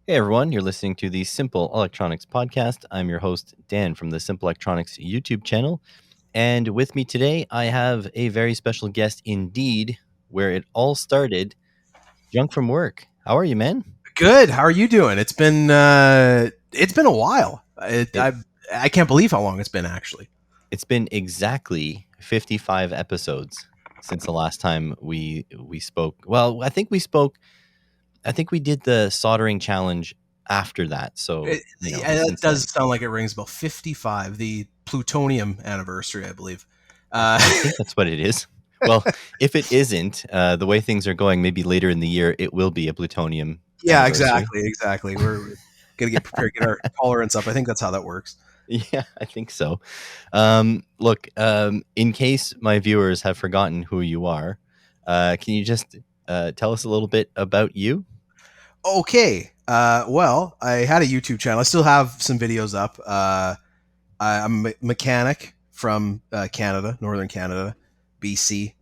Hey everyone, you're listening to the Simple Electronics Podcast. I'm your host, Dan, from the Simple Electronics YouTube channel. And with me today, I have a very special guest indeed, where it all started, Junk from Work. How are you, man? Good. How are you doing? It's been a while. It, I can't believe how long it's been actually. it's been exactly 55 episodes since the last time we spoke. Well, I think we did the soldering challenge after that. So, That since then. does sound like it rings about 55, the plutonium anniversary, I believe. I think that's what it is. Well, if it isn't, the way things are going, maybe later in the year, it will be a plutonium Yeah, anniversary. exactly. We're gonna get prepared, get our tolerance up. I think that's how that works. Yeah, I think so. Look, in case my viewers have forgotten who you are, can you just tell us a little bit about you? Okay. Well, I had a YouTube channel. I still have some videos up. I'm a mechanic from Canada, Northern Canada, BC,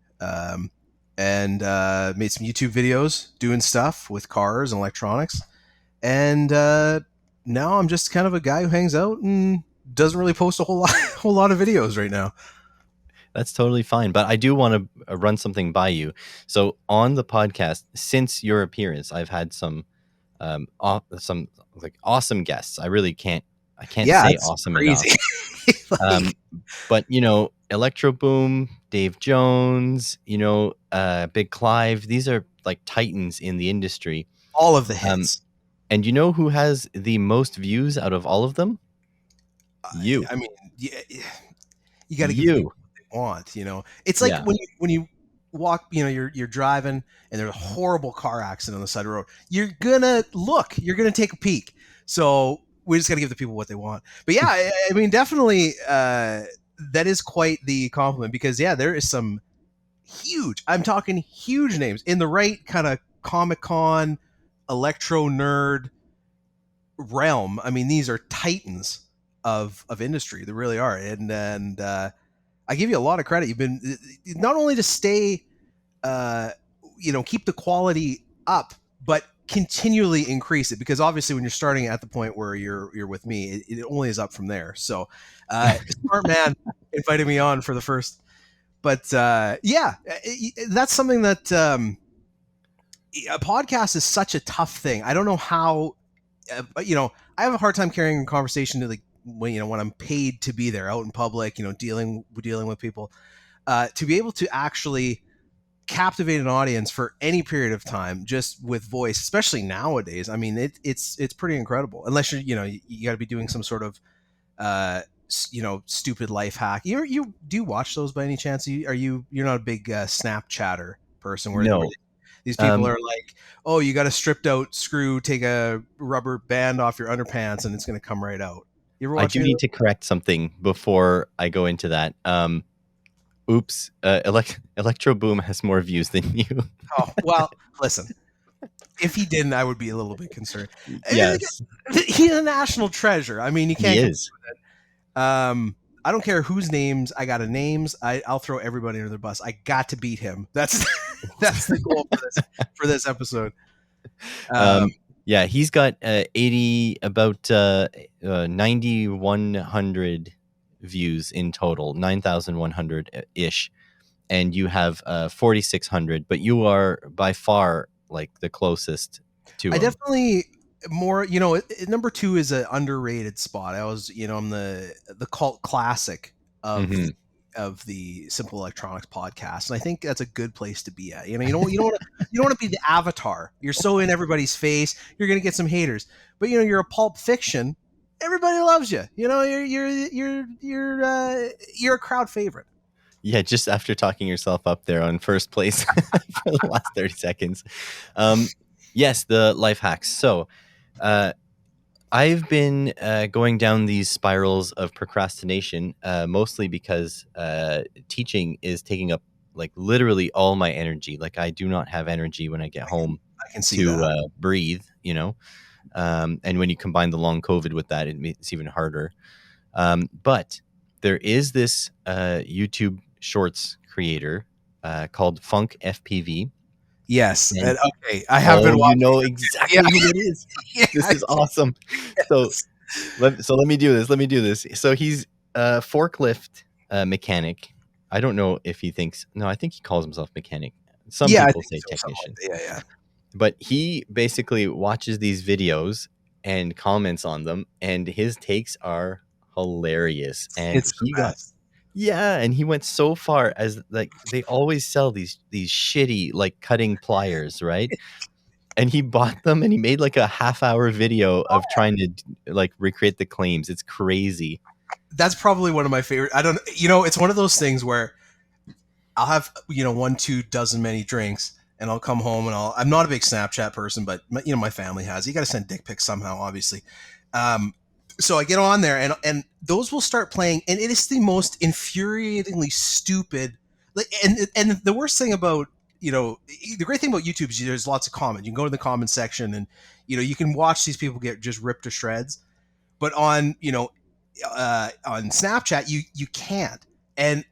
and made some YouTube videos doing stuff with cars and electronics. And now I'm just kind of a guy who hangs out and doesn't really post a whole lot of videos right now. That's totally fine, but I do want to run something by you. So on the podcast, since your appearance, I've had some like awesome guests. I can't Yeah, say it's awesome crazy. enough. Like, But Electro Boom, Dave Jones, Big Clive, these are like titans in the industry. all of the Um, hits. and you know who has the most views out of all of them? You. I mean, yeah, you got to give the You. people what they want. It's like Yeah. when you walk, you're driving and there's a horrible car accident on the side of the road. You're gonna look. You're gonna take a peek. So we just got to give the people what they want. But yeah, I mean, definitely, that is quite the compliment because yeah, there is some huge. I'm talking huge names in the right kind of Comic Con electro nerd realm. I mean, these are titans of industry. They really are, and I give you a lot of credit. You've been not only to stay, uh, keep the quality up, but continually increase it because obviously when you're starting at the point where you're with me, it only is up from there. So, smart man invited me on for the first, but yeah, that's something that a podcast is such a tough thing. I don't know how, I have a hard time carrying a conversation to when I'm paid to be there out in public, dealing with people, to be able to actually captivate an audience for any period of time just with voice, especially nowadays. I mean, it's pretty incredible. Unless you got to be doing some sort of stupid life hack. You do you watch those by any chance? You're not a big Snapchatter person where No. these people are like, oh, you got a stripped out screw, take a rubber band off your underpants, and it's going to come right out. You ever I watch do any of need those? to correct something before I go into that. Oops. Electro Boom has more views than you. Oh, well, listen. If he didn't, I would be a little bit concerned. I mean, Yes, he's a national treasure. I mean, you he can't compete is. with it. I don't care whose names I got. Names. I'll throw everybody under the bus. I got to beat him. That's that's the goal for this episode. Um, Um, yeah, he's got 80, about 9,100 views in total, 9,100 ish, and you have 4,600. But you are by far like the closest to I him. definitely more. Number two is an underrated spot. I'm the cult classic of Hmm. of the Simple Electronics podcast, and I think that's a good place to be at. You don't want to be the avatar. You're so in everybody's face, you're gonna get some haters. But you're a Pulp Fiction. Everybody loves you. You're a crowd favorite. Yeah, just after talking yourself up there on first place for the last 30 seconds. Yes, the life hacks. So, uh, I've been going down these spirals of procrastination, mostly because teaching is taking up like literally all my energy. Like I do not have energy when I get home I can see to that. breathe, and when you combine the long COVID with that, it's even harder. But there is this YouTube Shorts creator called Funk FPV, Yes. And And okay, I have been oh, you watching. know Yeah, exactly who it is. yeah, This is awesome. So yes. let me do this. Let me do this. So he's a forklift mechanic. I don't know if he thinks. No, I think he calls himself mechanic. Some Yeah, I people think say so. Something like technician. that. Yeah, yeah. But he basically watches these videos and comments on them, and his takes are hilarious. And It's the he got best. yeah, and he went so far as like they always sell these shitty like cutting pliers, right? And he bought them and he made like a half-hour video of trying to like recreate the claims. It's crazy. That's probably one of my favorite. I don't. It's one of those things where I'll have one, two dozen many drinks, and I'll come home and I'm not a big Snapchat person, but my family has. You got to send dick pics somehow, obviously. Um, so I get on there, and those will start playing, and it is the most infuriatingly stupid. Like, and the worst thing about the great thing about YouTube is there's lots of comments. You can go to the comment section, and you can watch these people get just ripped to shreds. But on Snapchat, you can't, and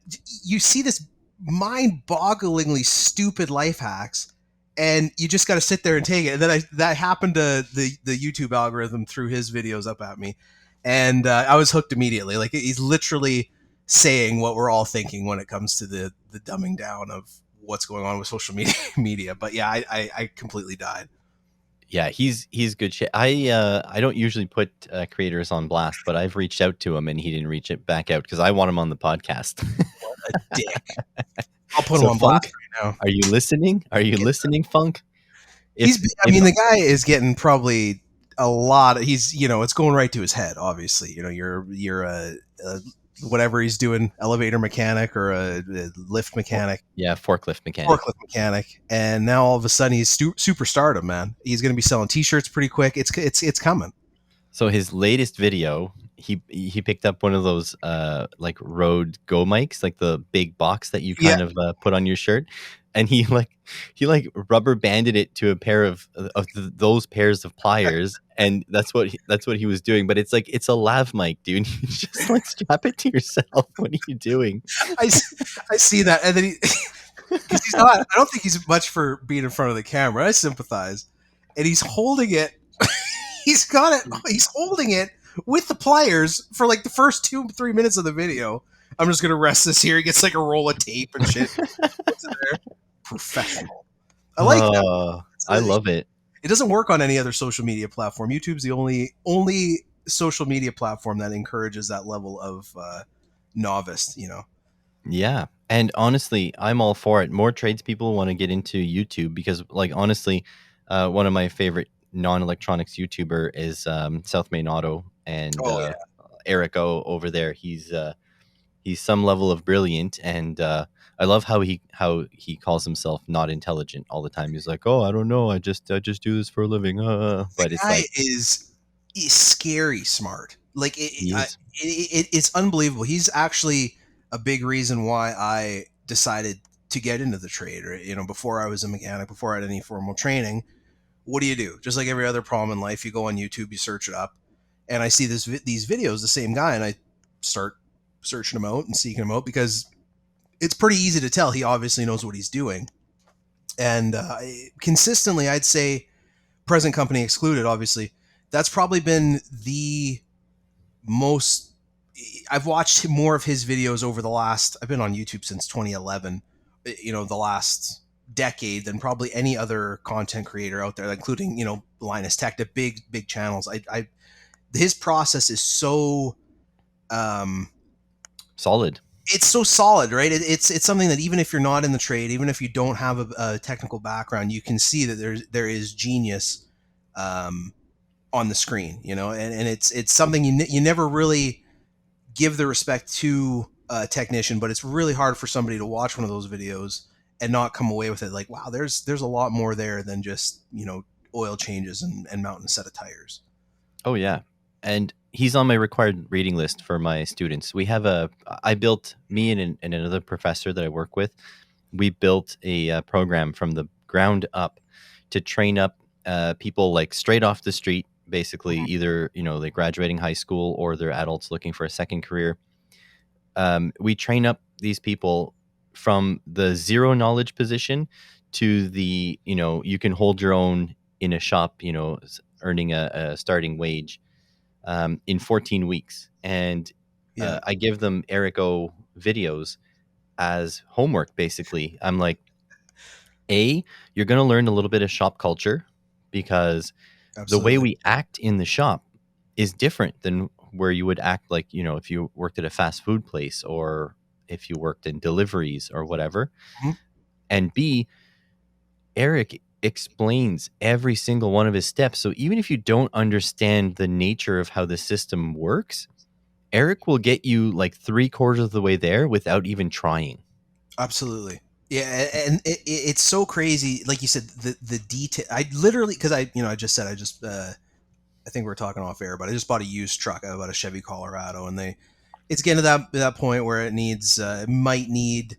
you see this mind-bogglingly stupid life hacks, and you just got to sit there and take it. And then that happened to the YouTube algorithm threw his videos up at me, and I was hooked immediately. Like he's literally saying what we're all thinking when it comes to the dumbing down of what's going on with social media. But yeah, I completely died. Yeah, he's good shit. I don't usually put creators on blast, but I've reached out to him and he didn't reach it back out because I want him on the podcast. What a dick! I'll put him So on blast Funk, right now. are you listening? Are you listening, Funk? He's, I If mean, the guy is getting probably a lot. He's, it's going right to his head. Obviously, you're a whatever he's doing, elevator mechanic or a lift mechanic, yeah, forklift mechanic. forklift mechanic, and now all of a sudden he's superstardom, man. He's going to be selling T-shirts pretty quick. It's coming. So his latest video, he picked up one of those like Rode Go mics, like the big box that you Yeah, kind of put on your shirt, and he rubber banded it to a pair of those pairs of pliers, and that's what he was doing. But it's like it's a lav mic, dude. You just like strap it to yourself. What are you doing? I, I see that, and then because he's not. I don't think he's much for being in front of the camera. I sympathize, and he's holding it. He's got it. He's holding it with the pliers for like the first 2-3 minutes of the video. I'm just gonna rest this here. He gets like a roll of tape and shit. Puts it there. Professional. I like that. Oh, I love it. It doesn't work on any other social media platform. YouTube's the only social media platform that encourages that level of novice. Yeah. And honestly, I'm all for it. More tradespeople want to get into YouTube because, like, honestly, one of my favorite non-electronics YouTuber is South Main Auto and Oh yeah. Eric O over there. He's some level of brilliant, and I love how he calls himself not intelligent all the time. He's like, "Oh, I don't know. I just do this for a living." The But it's guy like is scary smart. Like he is. it's unbelievable. He's actually a big reason why I decided to get into the trade. Or, before I was a mechanic, before I had any formal training, what do you do? Just like every other problem in life, you go on YouTube, you search it up, and I see these videos, the same guy, and I start searching him out and seeking him out because it's pretty easy to tell he obviously knows what he's doing. And consistently, I'd say present company excluded, obviously, that's probably been the most. I've watched more of his videos over the last. I've been on YouTube since 2011. The last decade than probably any other content creator out there, including Linus Tech, the big channels. His process is so. Um, Solid. it's so solid, right? It's something that even if you're not in the trade, even if you don't have a technical background, you can see that there is genius um, on the screen, and it's something you never really give the respect to a technician, but it's really hard for somebody to watch one of those videos and not come away with it like, wow, there's a lot more there than just oil changes and mounting a set of tires. Oh yeah, and he's on my required reading list for my students. I built me and another professor that I work with. We built a program from the ground up to train up people like straight off the street, basically either they're graduating high school or they're adults looking for a second career. We train up these people from the zero knowledge position to the, you can hold your own in a shop, earning a starting wage in 14 weeks. And Yeah, I give them Eric O videos as homework, basically. I'm like, you're going to learn a little bit of shop culture because the way absolutely. we act in the shop is different than where you would act, like, if you worked at a fast food place or if you worked in deliveries or whatever. Mhm. And B, Eric explains every single one of his steps. So even if you don't understand the nature of how the system works, Eric will get you like three-quarters of the way there without even trying. Absolutely. Yeah, and it's so crazy. Like you said, the detail. I literally, because I just said, I think we are talking off air, but I just bought a used truck. I bought a Chevy Colorado, and it's getting to that point where it might need,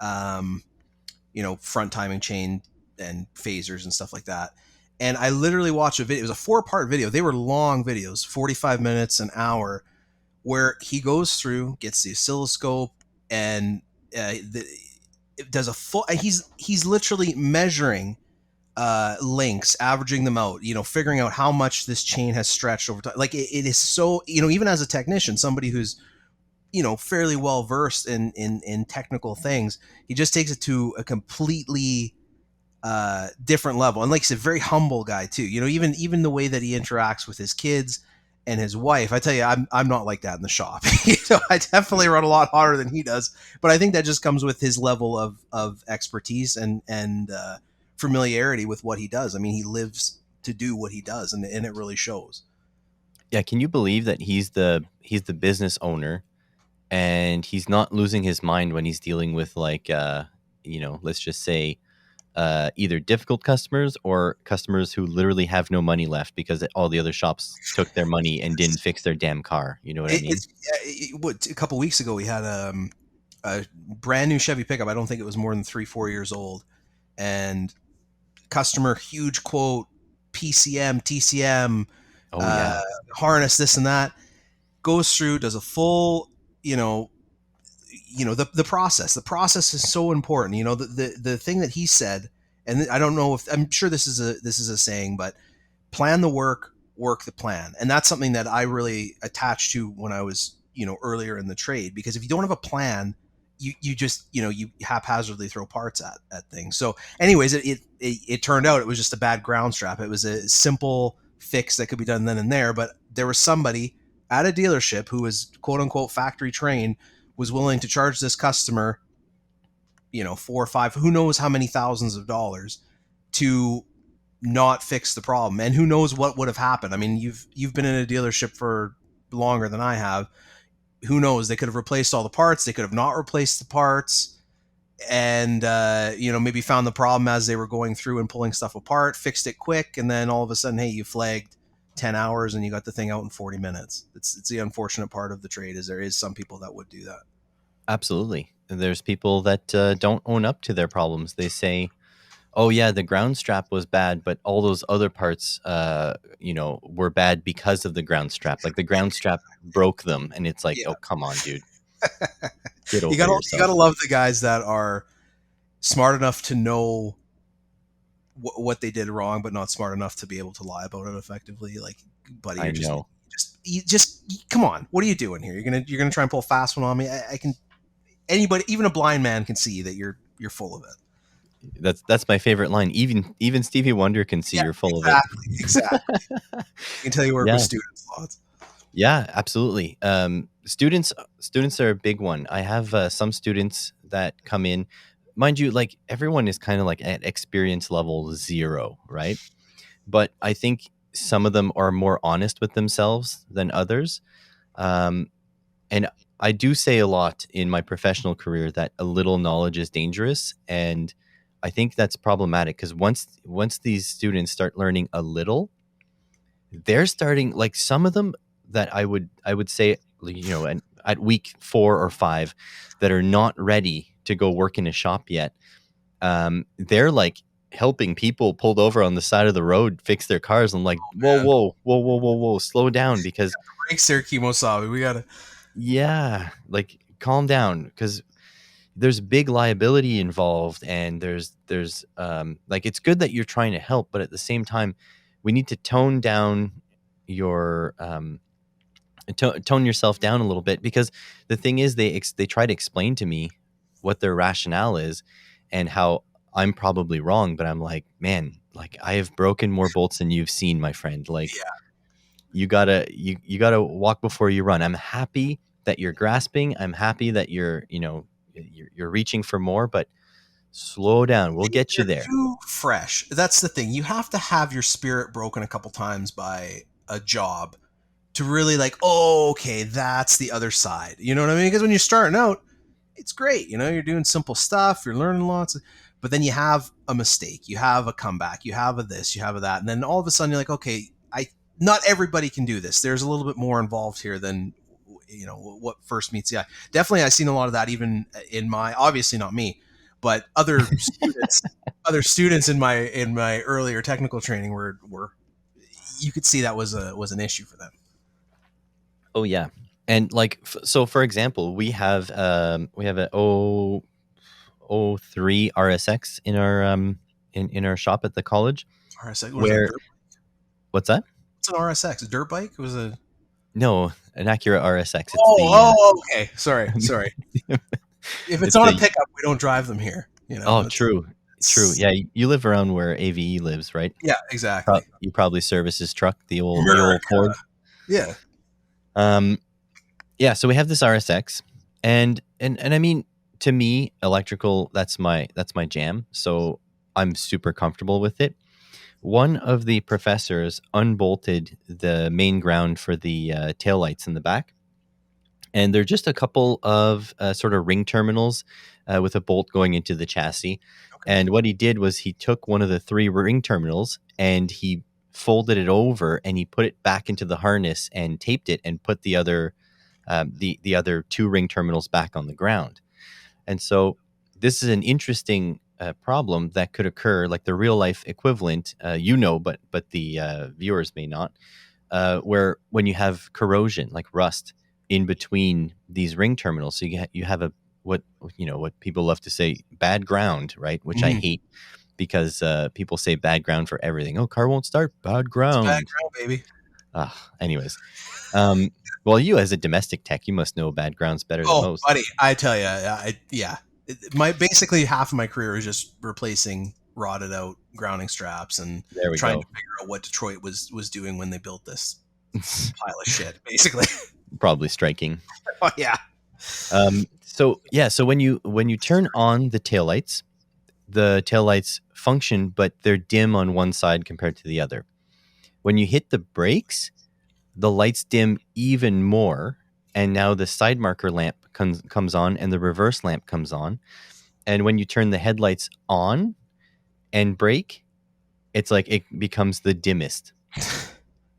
um, front timing chain and phasers and stuff like that. And I literally watched a video. It was a 4-part video. They were long videos, 45 minutes, an hour, where he goes through, gets the oscilloscope, and it does a full. He's literally measuring links, averaging them out, figuring out how much this chain has stretched over time. Like it is so, even as a technician, somebody who's fairly well versed in technical things, he just takes it to a completely different level. And like I said, very humble guy too. Even the way that he interacts with his kids and his wife. I tell you, I'm not like that in the shop. I definitely run a lot harder than he does. But I think that just comes with his level of expertise and familiarity with what he does. I mean, he lives to do what he does, and it really shows. Yeah, can you believe that he's the business owner and he's not losing his mind when he's dealing with, like, let's just say either difficult customers or customers who literally have no money left because all the other shops took their money and didn't fix their damn car. You know what I mean? What, a couple weeks ago we had a brand new Chevy pickup. I don't think it was more than 3-4 years old, and customer, huge quote, PCM, TCM, Oh uh, yeah. harness, this and that, goes through, does a full, you know, the process. The process is so important. The thing that he said, and I don't know if, I'm sure this is a saying, but plan the work, work the plan. And that's something that I really attached to when I was, earlier in the trade, because if you don't have a plan, you just, you haphazardly throw parts at things. So anyways, it turned out it was just a bad ground strap. It was a simple fix that could be done then and there, but there was somebody at a dealership who was quote unquote factory trained, was willing to charge this customer, four or five, who knows how many thousands of dollars, to not fix the problem. And who knows what would have happened. I mean, you've been in a dealership for longer than I have. Who knows? They could have replaced all the parts. They could have not replaced the parts, and maybe found the problem as they were going through and pulling stuff apart, fixed it quick, and then all of a sudden, hey, you flagged 10 hours and you got the thing out in 40 minutes. It's the unfortunate part of the trade, is there is some people that would do that. Absolutely. There's people that don't own up to their problems. They say, "Oh yeah, the ground strap was bad, but all those other parts, were bad because of the ground strap. Like the ground strap broke them." And it's like, Yeah. "Oh, come on, dude, get you over gotta you yourself." gotta love the guys that are smart enough to know what they did wrong, but not smart enough to be able to lie about it effectively. Like, buddy, I you're just know. come on. What are you doing here? You're gonna try and pull a fast one on me? I can, anybody, even a blind man, can see that you're full of it. That's my favorite line. Even Stevie Wonder can see Yeah, you're full of it. exactly. I can tell you work with Yeah. students lots. Yeah, absolutely. Students are a big one. I have some students that come in, mind you, like everyone is kind of like at experience level 0, right? But I think some of them are more honest with themselves than others. Um, and I do say a lot in my professional career that a little knowledge is dangerous, and I think that's problematic because once these students start learning a little, they're starting, like, some of them that I would say, and at week 4 or 5, that are not ready to go work in a shop yet. They're like helping people pulled over on the side of the road fix their cars. I'm like, whoa, Man, whoa, whoa, whoa, whoa, whoa, slow down, because breaks there, Kimosabe. We gotta. yeah, like calm down, because there's big liability involved, and there's like, it's good that you're trying to help, but at the same time we need to tone down your tone yourself down a little bit, because the thing is, they try to explain to me what their rationale is and how I'm probably wrong, but I'm like, man, like, I have broken more bolts than you've seen, my friend. Like, Yeah. you gotta walk before you run. I'm happy that you're grasping. I'm happy that you're reaching for more, but slow down. We'll get you You're there. too fresh. That's the thing. You have to have your spirit broken a couple times by a job to really like, oh, okay, that's the other side. You know what I mean? Because when you're starting out, it's great. You know, you're doing simple stuff, you're learning lots, but then you have a mistake, you have a comeback, you have a this, you have a that, and then all of a sudden you're like, okay, I not everybody can do this. There's a little bit more involved here than what first meets the eye. Definitely, I've seen a lot of that even in my obviously not me, but other students in my earlier technical training were you could see that was an issue for them. Oh yeah. And like, so for example, we have a O03 RSX in our shop at the college. RSX, what is that? Where What's that? It's an RSX, a dirt bike. It was a No, an Acura RSX. It's the okay. Sorry. If it's it's not a the pickup, we don't drive them here. oh, It's, true. it's Yeah, you live around where AVE lives, right? yeah, exactly. You probably service his truck, the old America. Ford. Yeah. Um, yeah. So we have this RSX, and I mean, to me, electrical, that's my jam. So I'm super comfortable with it. One of the professors unbolted the main ground for the taillights in the back, and they're just a couple of sort of ring terminals with a bolt going into the chassis. Okay. And what he did was he took one of the three ring terminals and he folded it over and he put it back into the harness and taped it and put the other two ring terminals back on the ground. And so this is an interesting problem that could occur, like the real life equivalent, but the viewers may not, where when you have corrosion, like rust, in between these ring terminals, so you have a what people love to say, bad ground, right? Which I Mhm. hate, because people say bad ground for everything. Oh, car won't start, bad It's ground. background, baby. Anyways, um, well, you as a domestic tech, you must know bad grounds better than Oh, most. buddy, I tell you, yeah. My basically half of my career is just replacing rotted out grounding straps and There we trying to go. figure out what Detroit was doing when they built this pile of shit. Basically. Probably striking. Oh yeah. So yeah, so when you turn on the taillights function, but they're dim on one side compared to the other. When you hit the brakes, the lights dim even more, and now the side marker lamp comes on and the reverse lamp comes on. And when you turn the headlights on and brake, it's like it becomes the dimmest.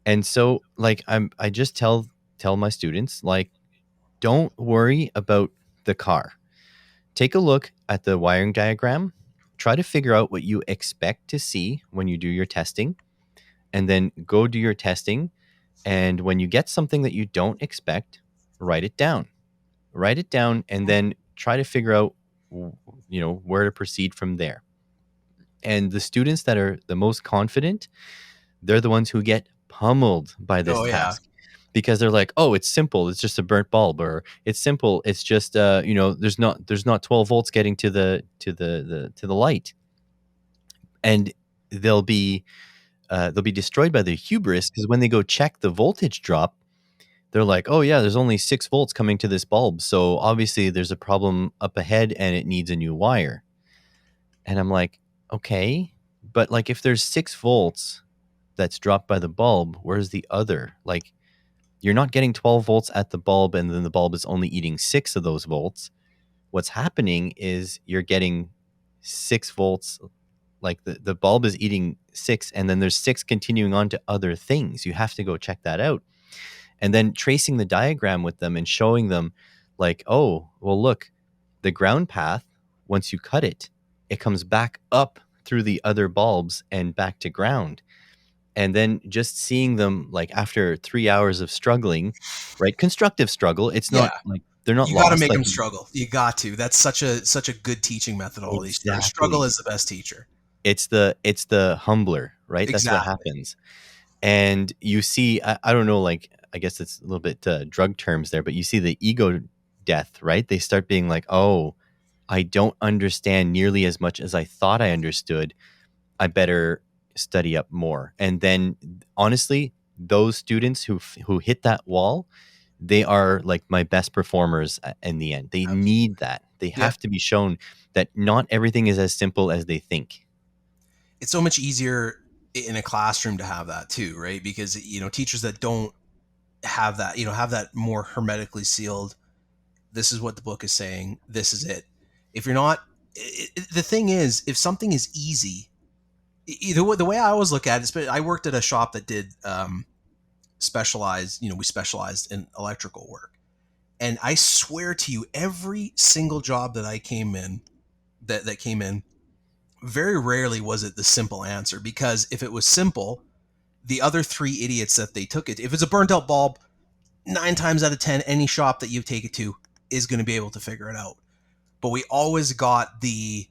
And so, like, I just tell my students, like, don't worry about the car. Take a look at the wiring diagram. Try to figure out what you expect to see when you do your testing, and then go do your testing. And when you get something that you don't expect, write it down. Write it down, and then try to figure out, where to proceed from there. And the students that are the most confident, they're the ones who get pummeled by this Oh yeah. task, because they're like, oh, it's simple, it's just a burnt bulb, or it's simple, it's just there's not 12 volts getting to the light. And they'll be destroyed by their hubris, because when they go check the voltage drop, they're like, oh yeah, there's only 6 volts coming to this bulb, so obviously there's a problem up ahead and it needs a new wire. And I'm like, okay, but like, if there's 6 volts that's dropped by the bulb, where's the other? Like, you're not getting 12 volts at the bulb, and then the bulb is only eating 6 of those volts. What's happening is you're getting 6 volts, like the bulb is eating 6, and then there's 6 continuing on to other things. You have to go check that out. And then tracing the diagram with them and showing them, like, oh, well, look, the ground path, once you cut it, it comes back up through the other bulbs and back to ground. And then just seeing them, like, after 3 hours of struggling, right? Constructive struggle. It's Yeah. not like they're not You got to lost. make Like them struggle. You got to. That's such a good teaching methodology. Struggle exactly. is the best teacher. It's the humbler, right? That's what Exactly. happens. And you see, I don't know, like I guess it's a little bit drug terms there, but you see the ego death, right? They start being like, oh, I don't understand nearly as much as I thought I understood. I better study up more. And then honestly, those students who hit that wall, they are like my best performers in the end. They need that. They Yeah. have to be shown that not everything is as simple as they think. It's so much easier in a classroom to have that too, right? Because teachers that don't have that, have that more hermetically sealed, this is what the book is saying, this is it. If you're not, the thing is, if something is easy, the way I always look at it is, I worked at a shop that did specialized, we specialized in electrical work. And I swear to you, every single job that I came in, that came in, very rarely was it the simple answer. Because if it was simple, the other three idiots that they took it, if it's a burnt out bulb, 9 times out of 10, any shop that you take it to is going to be able to figure it out. But we always got the,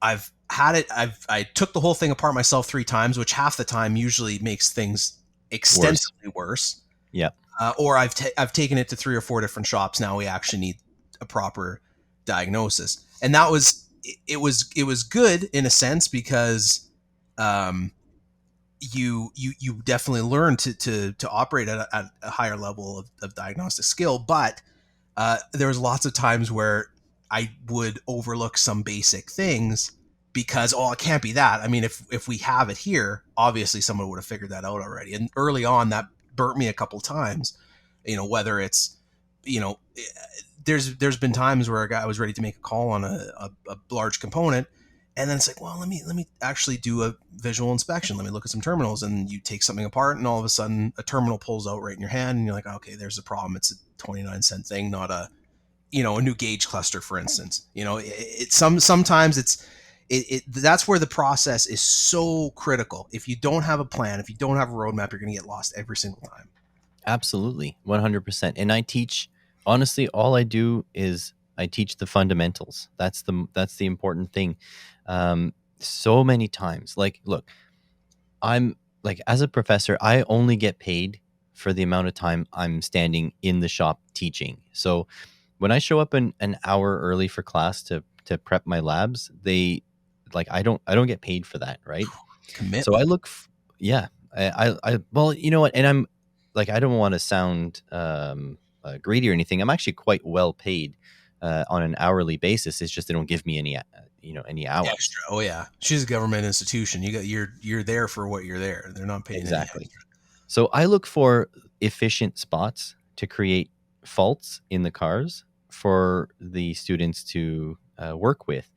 I've had it, I took the whole thing apart myself 3 times, which half the time usually makes things Worse. extensively worse. Yeah. Or I've taken it to 3 or 4 different shops. Now we actually need a proper diagnosis, and that was, it was good in a sense, because um, you definitely learn to operate at a higher level of diagnostic skill. But there was lots of times where I would overlook some basic things because, oh, it can't be that. I mean, if we have it here, obviously someone would have figured that out already. And early on, that burnt me a couple times. Whether it's, you know, there's been times where a guy was ready to make a call on a large component, and then it's like, well, let me actually do a visual inspection. Let me look at some terminals, and you take something apart, and all of a sudden, a terminal pulls out right in your hand, and you're like, okay, there's a problem. It's a 29-cent thing, not a new gauge cluster, for instance. Sometimes that's where the process is so critical. If you don't have a plan, if you don't have a roadmap, you're going to get lost every single time. Absolutely, 100%. And I teach, honestly, all I do is I teach the fundamentals. That's the important thing. So many times, like, look, I'm like, as a professor, I only get paid for the amount of time I'm standing in the shop teaching. So when I show up an hour early for class to prep my labs, they like I don't get paid for that, right? So I Commitment. look, yeah, well, you know what? And I'm like, I don't want to sound greedy or anything. I'm actually quite well paid on an hourly basis. It's just they don't give me any hours. Extra. Oh yeah, she's a government institution. You're there for what you're there. They're not paying any Exactly. extra. So I look for efficient spots to create faults in the cars for the students to work with.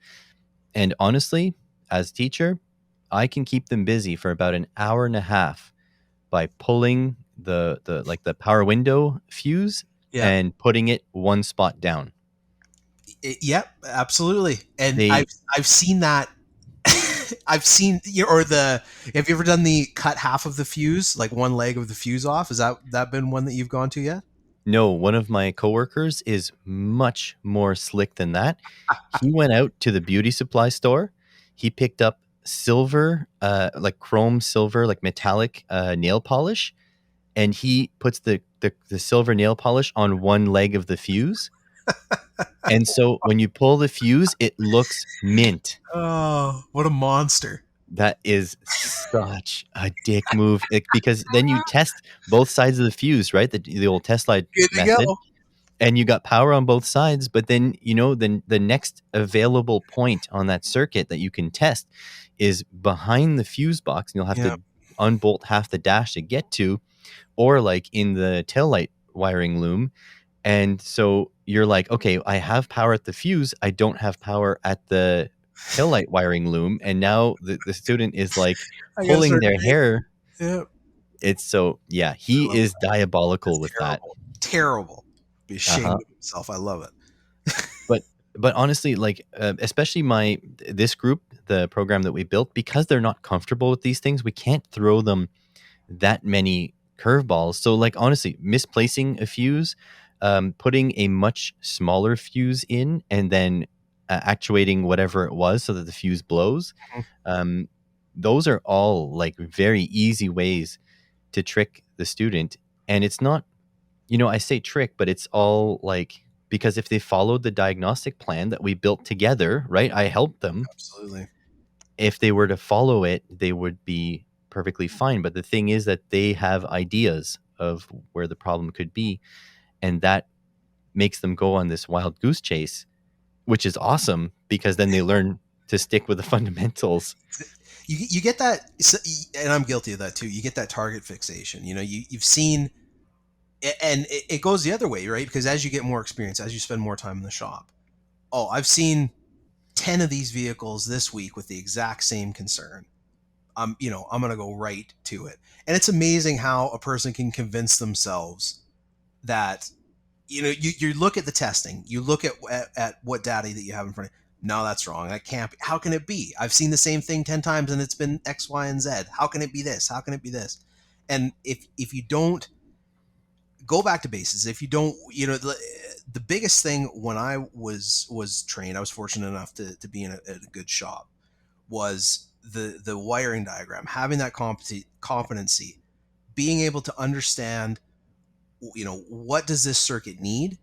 And honestly, as teacher, I can keep them busy for about an hour and a half by pulling the power window fuse Yeah. and putting it one spot down. Yep, absolutely. And I've They I've seen that. I've seen, or the. Have you ever done the cut half of the fuse, like one leg of the fuse off? Has that been one that you've gone to yet? No, one of my coworkers is much more slick than that. He went out to the beauty supply store. He picked up silver, like chrome silver, like metallic nail polish, and he puts the silver nail polish on one leg of the fuse. And so when you pull the fuse, it looks mint. Oh, what a monster! That is such a dick move because then you test both sides of the fuse, right? The old test slide Good to method, go. and you got power on both sides. But then, then the next available point on that circuit that you can test is behind the fuse box, and you'll have Yeah. to unbolt half the dash to get to, or like in the taillight wiring loom. And so you're like, okay, I have power at the fuse. I don't have power at the taillight wiring loom. And now the student is like I gotta pulling start their training. hair. Yeah. It's so, yeah, I he love is that. diabolical That's with that. terrible. Terrible. Be Uh-huh. ashamed of himself. I love it. But, but honestly, like, especially this group, the program that we built, because they're not comfortable with these things, we can't throw them that many curveballs. So like, honestly, misplacing a fuse, putting a much smaller fuse in and then actuating whatever it was so that the fuse blows. Mhm. Um, those are all like very easy ways to trick the student. And it's not, I say trick, but it's all like, because if they followed the diagnostic plan that we built together, right? I helped them. Absolutely. If they were to follow it, they would be perfectly fine. But the thing is that they have ideas of where the problem could be. And that makes them go on this wild goose chase, which is awesome because then they learn to stick with the fundamentals. You get that, and I'm guilty of that too. You get that target fixation. You've seen, and it goes the other way, right? Because as you get more experience, as you spend more time in the shop, oh, I've seen 10 of these vehicles this week with the exact same concern. I'm going to go right to it. And it's amazing how a person can convince themselves that, you look at the testing, you look at what data that you have in front of you. No, that's wrong. That can't be. How can it be? I've seen the same thing 10 times and it's been X, Y, and Z. How can it be this? How can it be this? And if you don't go back to bases, if you don't, the biggest thing when I was trained, I was fortunate enough to be in a good shop, was the wiring diagram, having that competency, being able to understand, what does this circuit need,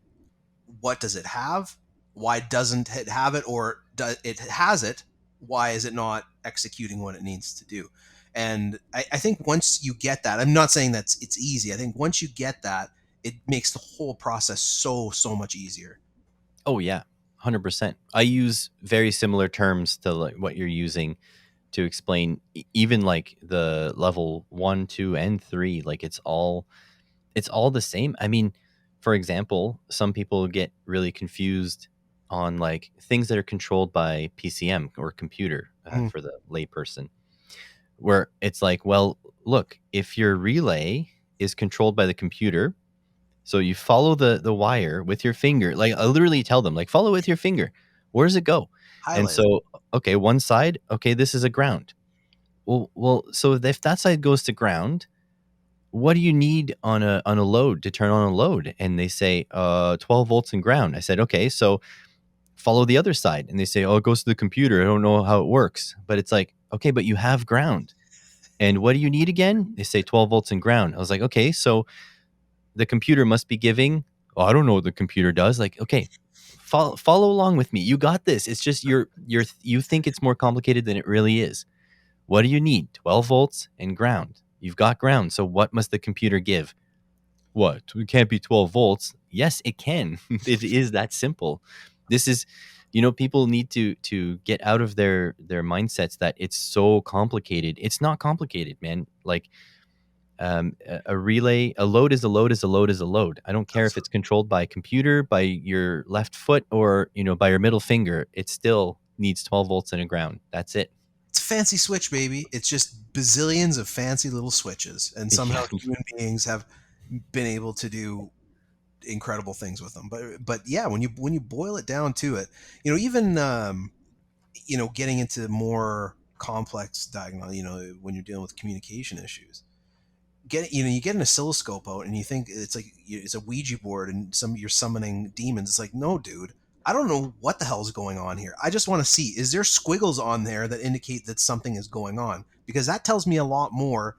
what does it have, why doesn't it have it, or does it has it, why is it not executing what it needs to do. And I think once you get that, I'm not saying that it's easy, I think once you get that, it makes the whole process so much easier. Oh yeah, 100%. I use very similar terms to like what you're using to explain even like the level 1, 2 and 3, like it's all the same. I mean, for example, some people get really confused on like things that are controlled by PCM or computer, Mm. for the layperson, where it's like, well, look, if your relay is controlled by the computer, so you follow the wire with your finger. Like I literally tell them, like, follow with your finger. Where does it go? And Highlight it. so, okay, one side, okay, this is a ground. Well, so if that side goes to ground, what do you need on a load to turn on a load? And they say, 12 volts and ground. I said, okay, so follow the other side. And they say, oh, it goes to the computer. I don't know how it works. But it's like, okay, but you have ground. And what do you need again? They say 12 volts and ground. I was like, okay, so the computer must be giving. Oh, I don't know what the computer does. Like, okay, follow along with me. You got this. It's just you think it's more complicated than it really is. What do you need? 12 volts and ground. You've got ground. So what must the computer give? What? It can't be 12 volts. Yes, it can. It is that simple. This is, people need to get out of their mindsets that it's so complicated. It's not complicated, man. Like, a relay, a load is a load is a load is a load. I don't care if it's controlled by a computer, by your left foot, or by your middle finger. It still needs 12 volts and a ground. That's it. It's a fancy switch, baby. It's just bazillions of fancy little switches, and somehow Yeah. human beings have been able to do incredible things with them. But yeah, when you boil it down to it, even getting into more complex diagnose, when you're dealing with communication issues, you get an oscilloscope out and you think it's like it's a Ouija board and you're summoning demons. It's like, no, dude, I don't know what the hell's going on here. I just want to see, is there squiggles on there that indicate that something is going on, because that tells me a lot more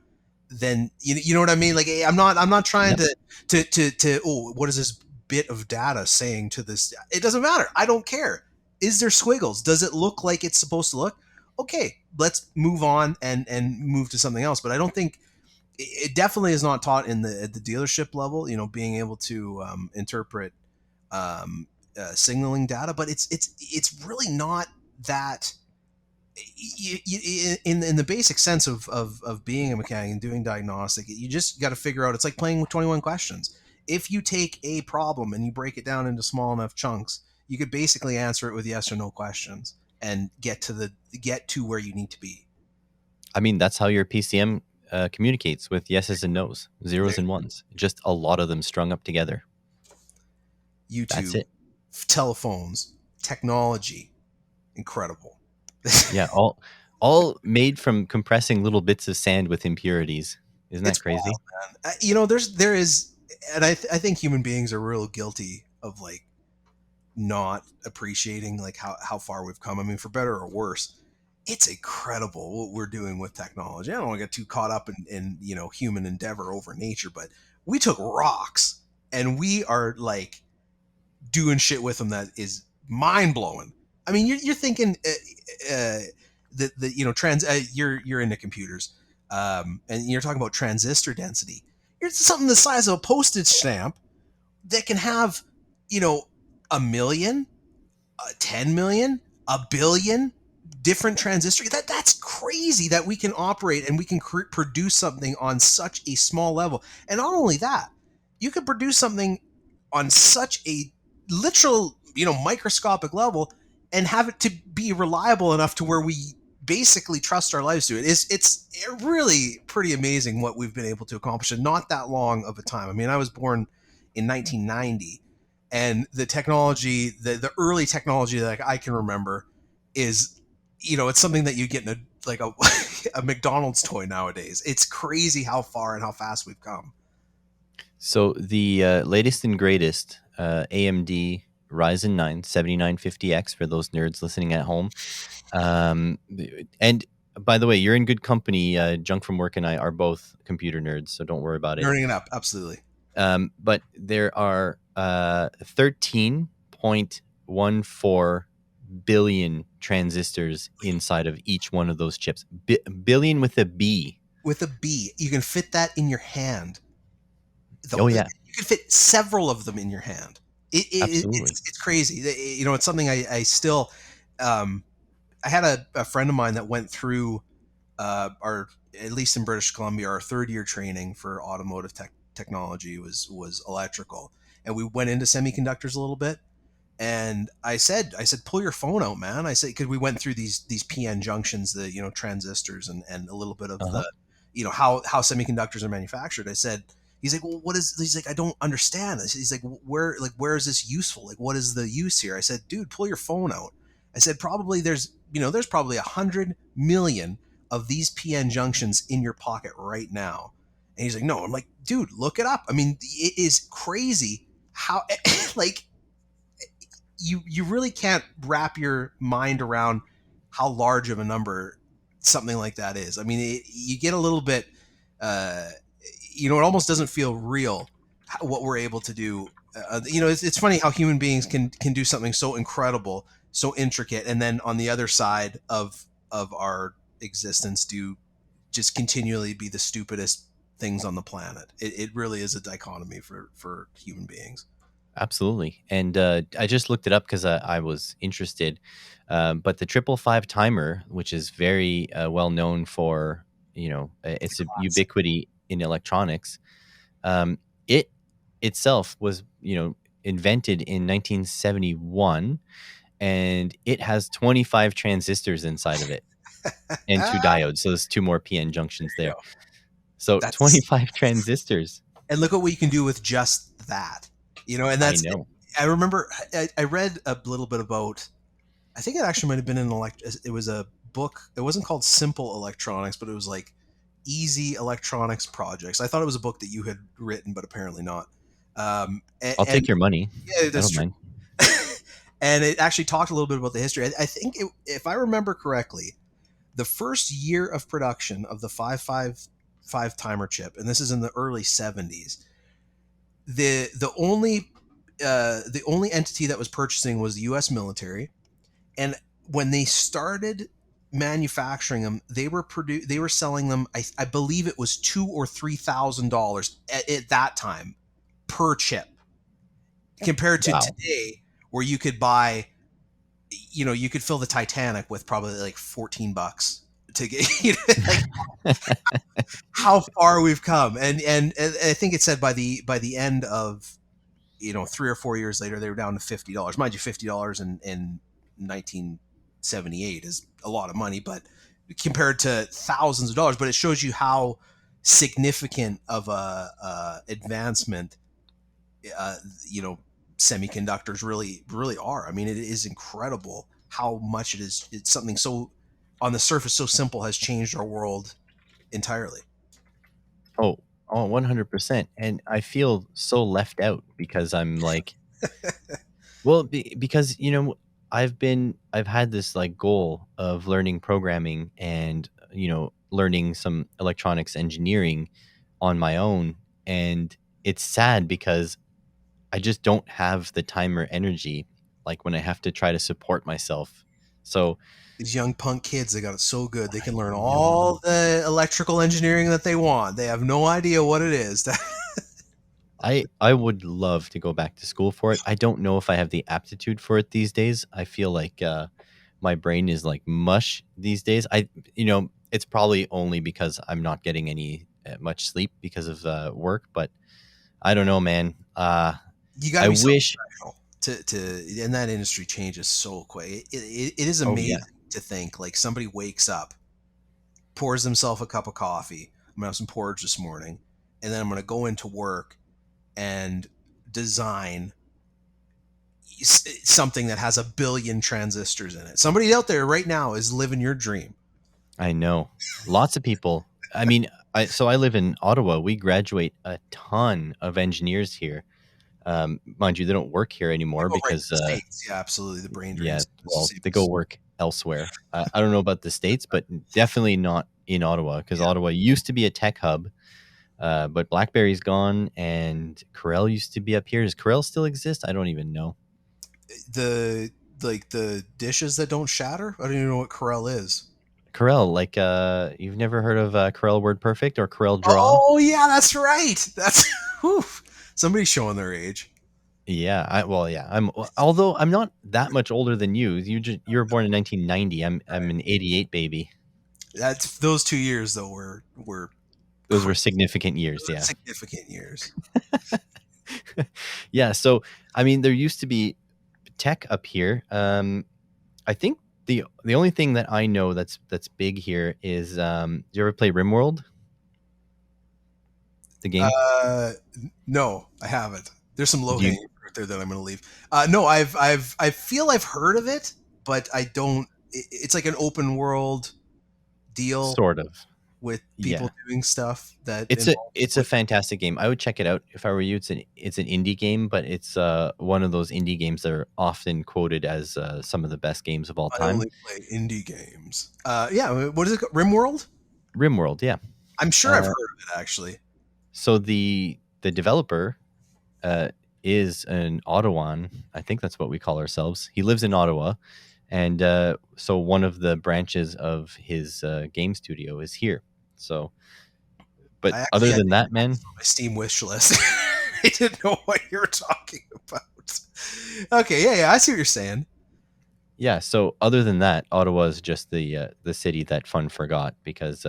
than you know what I mean. Like, I'm not trying Yep. to oh, what is this bit of data saying to this? It doesn't matter. I don't care. Is there squiggles? Does it look like it's supposed to look? Okay, let's move on and move to something else. But I don't think it definitely is not taught in the dealership level. Being able to interpret um, signaling data, but it's really not that. In the basic sense of being a mechanic and doing diagnostic, you just got to figure out. It's like playing with 21 questions. If you take a problem and you break it down into small enough chunks, you could basically answer it with yes or no questions and get to where you need to be. I mean, that's how your PCM communicates, with yeses and nos, There, zeros and ones, just a lot of them strung up together. That's YouTube, it. telephones, technology, incredible. Yeah, all made from compressing little bits of sand with impurities. Isn't that It's crazy? wild, man. There is. and I think human beings are real guilty of like not appreciating like how far we've come. I mean, for better or worse, it's incredible what we're doing with technology. I don't want to get too caught up in human endeavor over nature, but we took rocks and we are like doing shit with them that is mind blowing. I mean, you're thinking you're into computers, and you're talking about transistor density. It's something the size of a postage stamp that can have, you know, a million, 10 million, a billion different transistors. That's crazy that we can operate and we can produce something on such a small level. And not only that, you could produce something on such a literal, microscopic level and have it to be reliable enough to where we basically trust our lives to it. It's really pretty amazing what we've been able to accomplish in not that long of a time. I mean, I was born in 1990, and the technology, the early technology that I can remember is, it's something that you get in a McDonald's toy nowadays. It's crazy how far and how fast we've come. So the latest and greatest AMD Ryzen 9 7950X for those nerds listening at home. And by the way, you're in good company. Junk from Work and I are both computer nerds, so don't worry about it. Nerding it up, absolutely. But there are 13.14 billion transistors inside of each one of those chips. Billion with a B. With a B, you can fit that in your hand. Oh yeah, You can fit several of them in your hand. absolutely. It's crazy. It's something I still. Um, I had a friend of mine that went through our, at least in British Columbia, our third year training for automotive technology was electrical, and we went into semiconductors a little bit. And I said, pull your phone out, man. I said, because we went through these PN junctions, the transistors, and a little bit of Uh-huh. the, how semiconductors are manufactured. I said, he's like, well, what is? He's like, I don't understand this. He's like, where is this useful? Like, what is the use here? I said, dude, pull your phone out. I said, probably there's probably 100 million of these PN junctions in your pocket right now. And he's like, no. I'm like, dude, look it up. I mean, it is crazy how like you really can't wrap your mind around how large of a number something like that is. I mean, you get a little bit, uh, it almost doesn't feel real what we're able to do. It's funny how human beings can do something so incredible, so intricate, and then on the other side of our existence, do just continually be the stupidest things on the planet. It really is a dichotomy for human beings. Absolutely. And I just looked it up because I was interested. But the 555 timer, which is very well known for, its Classic. ubiquity in electronics, it itself was, invented in 1971, and it has 25 transistors inside of it and two Ah, diodes. So there's two more PN junctions there you there. go. So That's 25 transistors. and look at what you can do with just that. And I that's know. I remember I read a little bit about. I think it actually might have been an it was a book. It wasn't called Simple Electronics, but it was like Easy Electronics Projects. I thought it was a book that you had written, but apparently not. I'll And take your money. yeah, I that's don't true. mind. And it actually talked a little bit about the history. I think if I remember correctly, the first year of production of the 555 timer chip, and this is in the early 70s, the only entity that was purchasing was the U.S. military, and when they started manufacturing them, they were selling them. I believe it was $2,000 or $3,000 at that time per chip, compared to Wow. today, where you could buy, you could fill the Titanic with probably like $14 to get like how far we've come. And I think it said by the end of 3 or 4 years later, they were down to $50. Mind you, $50 in 1978 is a lot of money, but compared to thousands of dollars. But it shows you how significant of a advancement, uh, you know, semiconductors really are. I mean, it is incredible how much it is. It's something so on the surface so simple has changed our world entirely. Oh, Oh, 100%. And I feel so left out because I'm like, well, because I've had this like goal of learning programming and learning some electronics engineering on my own, and it's sad because I just don't have the time or energy like when I have to try to support myself. So These young punk kids, they got it so good. They I can learn all know. the electrical engineering that they want. They have no idea what it is. I would love to go back to school for it. I don't know if I have the aptitude for it these days. I feel like my brain is like mush these days. It's probably only because I'm not getting any much sleep because of work, but I don't know, man. You got to I be something wish. special and that industry changes so quick. It is Oh amazing yeah, to think like somebody wakes up, pours himself a cup of coffee. I'm gonna have some porridge this morning, and then I'm gonna go into work and design something that has a billion transistors in it. Somebody out there right now is living your dream. I know. Lots of people. I mean, I live in Ottawa. We graduate a ton of engineers here. Mind you, they don't work here I anymore go right to because the states. Yeah, absolutely. The brain drain yeah, well, seems. they go work elsewhere. I don't know about the States, but definitely not in Ottawa because Yeah, Ottawa used to be a tech hub, but BlackBerry's gone and Corel used to be up here. Does Corel still exist? I don't even know. the like the dishes that don't shatter. I don't even know what Corel is. Corel, like you've never heard of Corel WordPerfect or Corel Draw? Oh yeah, that's right. That's whew, somebody's showing their age. Yeah, yeah. Although I'm not that much older than you. You were born in 1990. I'm an 88 baby. That's those 2 years though were Those were significant years, yeah. significant years. Yeah, so I mean there used to be tech up here. I think the only thing that I know that's big here is do you ever play RimWorld, the game? Uh, no, I haven't. There's some low Do you hanging fruit there that I'm going to leave. No, I feel I've heard of it, but I don't. It's like an open world deal sort of? with Yeah. people doing stuff that It's a involves it's a like. fantastic game. I would check it out if I were you. It's an indie game, but it's one of those indie games that are often quoted as some of the best games of all I time. only play indie games. Yeah, what is it? RimWorld? RimWorld, yeah. I'm sure I've Uh, heard of it actually. so the developer uh, is an Ottawan. I think that's what we call ourselves. He lives in Ottawa, and so one of the branches of his game studio is here. So, but I actually other had than that, man, my Steam wish list. I didn't know what you were talking about. Okay, yeah, I see what you're saying. yeah. So other than that, Ottawa is just the city that fun forgot because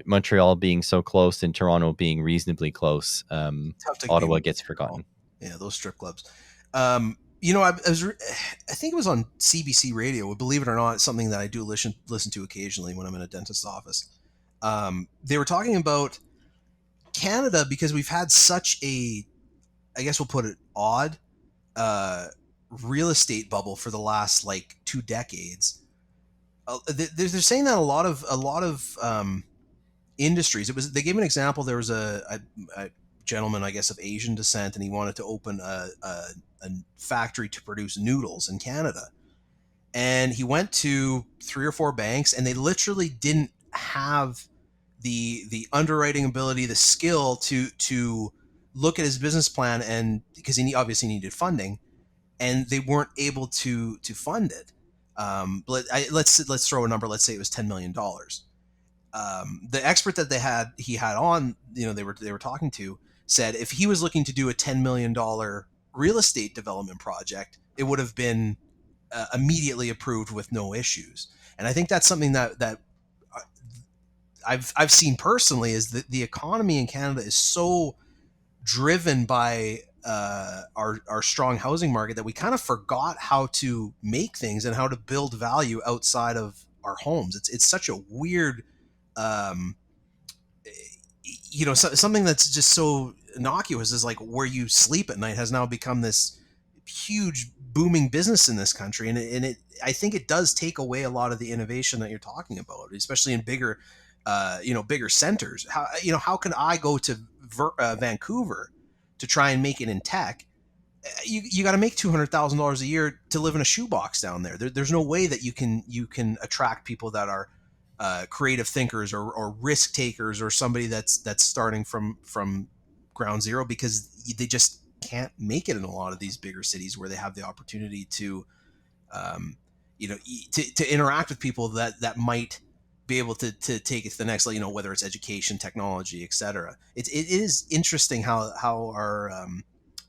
Montreal being so close and Toronto being reasonably close, Tough to be Ottawa with gets Montreal. forgotten. Yeah, those strip clubs. I think it was on CBC radio. Believe it or not, it's something that I do listen to occasionally when I'm in a dentist's office. They were talking about Canada because we've had such a, I guess we'll put it odd, uh, real estate bubble for the last like 2 decades. They're saying that a lot of industries. It was they gave an example. There was a gentleman, I guess, of Asian descent, and he wanted to open a factory to produce noodles in Canada. And he went to 3 or 4 banks, and they literally didn't have the underwriting ability, the skill to look at his business plan, and because obviously needed funding, and they weren't able to fund it. Let's throw a number. Let's say it was $10 million. The expert that he had on, they were talking to, said if he was looking to do a $10 million real estate development project, it would have been immediately approved with no issues. And I think that's something that uh, I've seen personally is that the economy in Canada is so driven by our strong housing market that we kind of forgot how to make things and how to build value outside of our homes. It's such a weird um, something that's just so innocuous is like where you sleep at night has now become this huge booming business in this country, and I think it does take away a lot of the innovation that you're talking about, especially in bigger bigger centers. How can I go to Vancouver to try and make it in tech? You got to make $200,000 a year to live in a shoebox down there. There's no way that you can attract people that are creative thinkers or risk takers or somebody that's starting from ground zero, because they just can't make it in a lot of these bigger cities where they have the opportunity to um, to interact with people that might be able to take it to the next level, whether it's education, technology, etc. It is interesting how our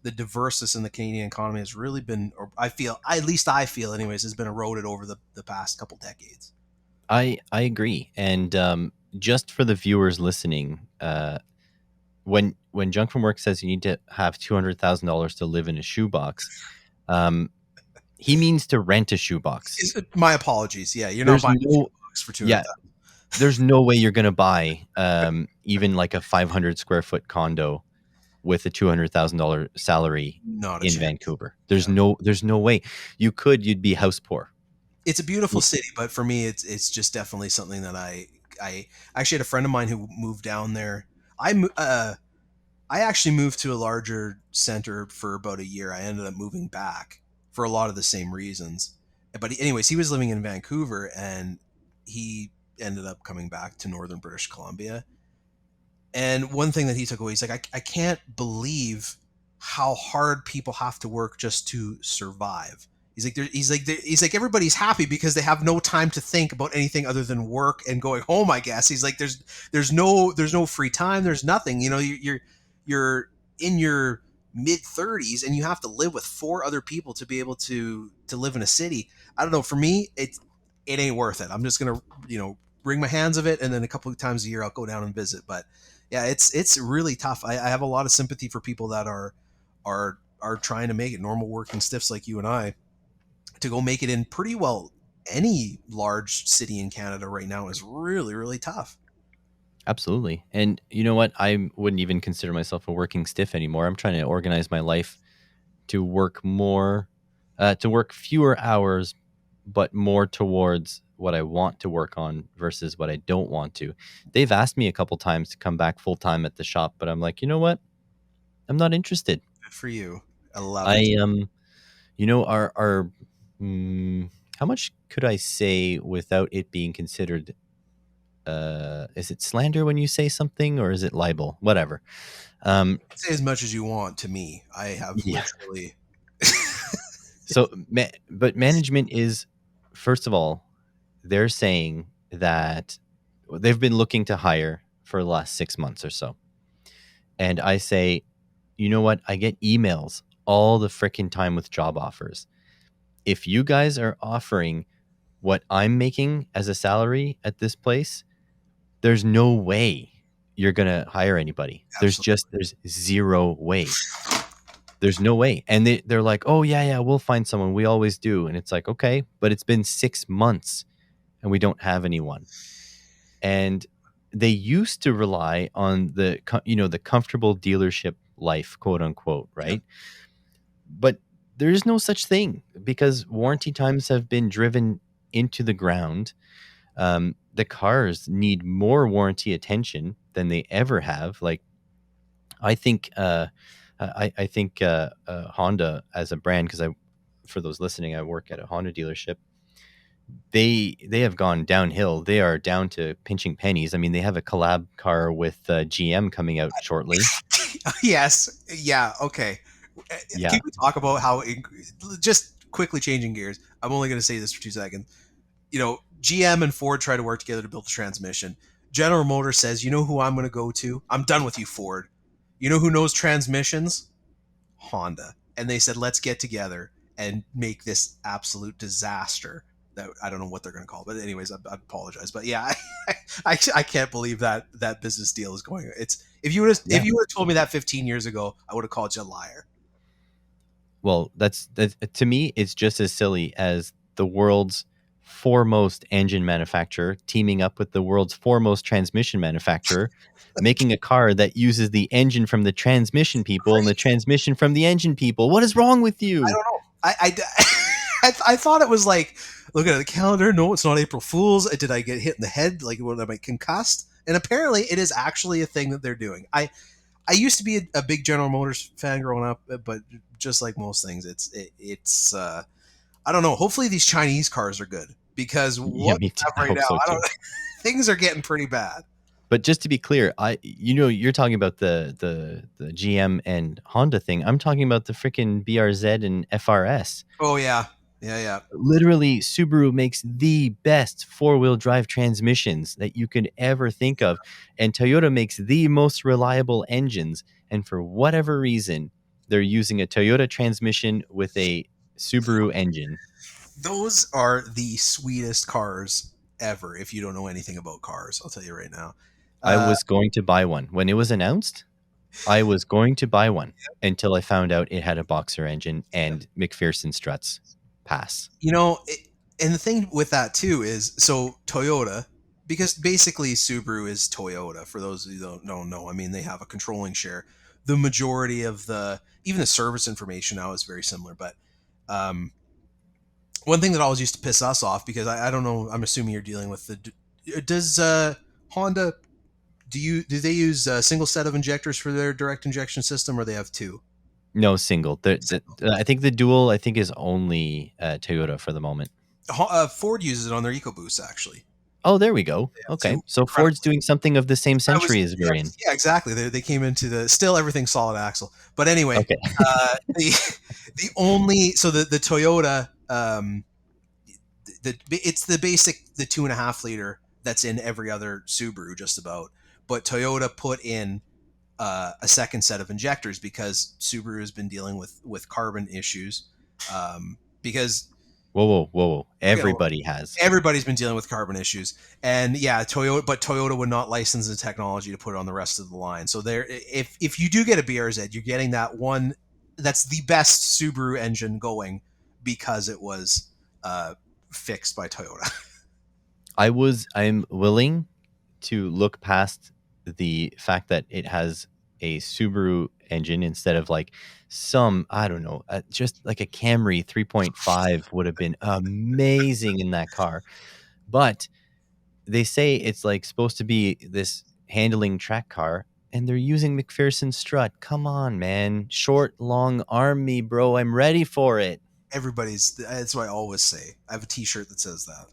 the diverseness in the Canadian economy has really been, or I feel, at least I feel anyways, has been eroded over the past couple decades. I agree. And just for the viewers listening, when Junk from Work says you need to have $200,000 to live in a shoebox, um, he means to rent a shoebox. My apologies. Yeah, you're not There's buying a no, shoebox for yeah, 200,000. there's no way you're gonna buy even like a 500 square foot condo with a $200,000 salary Not a in chance. Vancouver. Yeah. There's no way. You'd be house poor. It's a beautiful city, but for me, it's just definitely something that I actually had a friend of mine who moved down there. I actually moved to a larger center for about a year. I ended up moving back for a lot of the same reasons. But anyways, he was living in Vancouver, and he ended up coming back to northern British Columbia. And one thing that he took away, he's like, I can't believe how hard people have to work just to survive. He's like everybody's happy because they have no time to think about anything other than work and going home. I guess he's like, there's no free time. There's nothing. You're in your mid 30s and you have to live with four other people to be able to live in a city. I don't know. For me, it ain't worth it. I'm just gonna wring my hands of it, and then a couple of times a year I'll go down and visit. But yeah, it's really tough. I have a lot of sympathy for people that are trying to make it, normal working stiffs like you and I, to go make it in pretty well any large city in Canada right now is really, really tough. Absolutely. And you know what? I wouldn't even consider myself a working stiff anymore. I'm trying to organize my life to work more, to work fewer hours, but more towards what I want to work on versus what I don't want to. They've asked me a couple times to come back full time at the shop, but I'm like, you know what? I'm not interested. Good for you. I love it. I our mm, how much could I say without it being considered? Is it slander when you say something, or is it libel? Whatever. Um, Say as much as you want to me. I have yeah. literally. So, but management is, first of all, they're saying that they've been looking to hire for the last 6 months or so. And I say, you know what? I get emails all the freaking time with job offers. If you guys are offering what I'm making as a salary at this place, there's no way you're going to hire anybody. Absolutely. There's zero way. There's no way. And they're like, oh, yeah, yeah, we'll find someone. We always do. And it's like, okay, but it's been 6 months and we don't have anyone. And they used to rely on the comfortable dealership life, quote unquote, Yep. right? But there's no such thing because warranty times have been driven into the ground. The cars need more warranty attention than they ever have. Like, I think, I think Honda as a brand, because for those listening, I work at a Honda dealership. They have gone downhill. They are down to pinching pennies. I mean, they have a collab car with GM coming out shortly. Yes. Yeah. Okay. Can Yeah, we talk about how just quickly changing gears? I'm only going to say this for 2 seconds. GM and Ford try to work together to build a transmission. General Motors says, you know who I'm going to go to? I'm done with you, Ford. You know who knows transmissions? Honda. And they said, let's get together and make this absolute disaster. That I don't know what they're going to call it. But anyways, I apologize. But yeah, I can't believe that business deal is going. It's if yeah. you would have told me that 15 years ago, I would have called you a liar. Well, that's to me, it's just as silly as the world's foremost engine manufacturer teaming up with the world's foremost transmission manufacturer, making a car that uses the engine from the transmission people and the transmission from the engine people. What is wrong with I you? don't know. I I thought it was like, looking at the calendar. No, it's not April Fool's. Did I get hit in the head? Like, what, am I concussed? And apparently, it is actually a thing that they're doing. I used to be a big General Motors fan growing up, but just like most things, it's I don't know. Hopefully, these Chinese cars are good because Yeah, what me we too. I have right hope now, so I too. don't. Things are getting pretty bad. But just to be clear, you're talking about the GM and Honda thing. I'm talking about the freaking BRZ and FRS. Oh yeah, yeah, yeah. Literally, Subaru makes the best four-wheel drive transmissions that you could ever think of, and Toyota makes the most reliable engines. And for whatever reason, they're using a Toyota transmission with a Subaru engine. Those are the sweetest cars ever. If you don't know anything about cars, I'll tell you right now. I Uh, was going to buy one when it was announced. I was going to buy one until I found out it had a boxer engine and McPherson struts. Pass. you know, and the thing with that too is, so Toyota, because basically Subaru is Toyota. For those who don't know, I mean, they have a controlling share. The majority of even the service information now is very similar. But um, one thing that always used to piss us off, because I don't know, I'm assuming you're dealing with does Honda, do they use a single set of injectors for their direct injection system, or they have two? No single. I think the dual, I think, is only Toyota for the moment. Ford uses it on their EcoBoost actually. Oh, there we go. They have Okay. two So Ford's incredibly. doing something of the same I was century as yeah, we're in. yeah, exactly. They came into the still everything solid axle. But anyway, Okay. the only, so the Toyota, it's the basic, the 2.5 liter that's in every other Subaru just about. But Toyota put in a second set of injectors because Subaru has been dealing with carbon issues. Because Whoa, whoa, whoa, whoa. you know, Everybody has. everybody's been dealing with carbon issues, and yeah, Toyota would not license the technology to put it on the rest of the line. So there, if you do get a BRZ, you're getting that one that's the best Subaru engine going because it was uh, fixed by Toyota. I'm willing to look past the fact that it has a Subaru engine instead of like some, I don't know, just like a Camry 3.5 would have been amazing in that car. But they say it's like supposed to be this handling track car and they're using McPherson strut. Come on, man. Short, long arm me, bro. I'm ready for it. Everybody's, that's what I always say. I have a T-shirt that says that.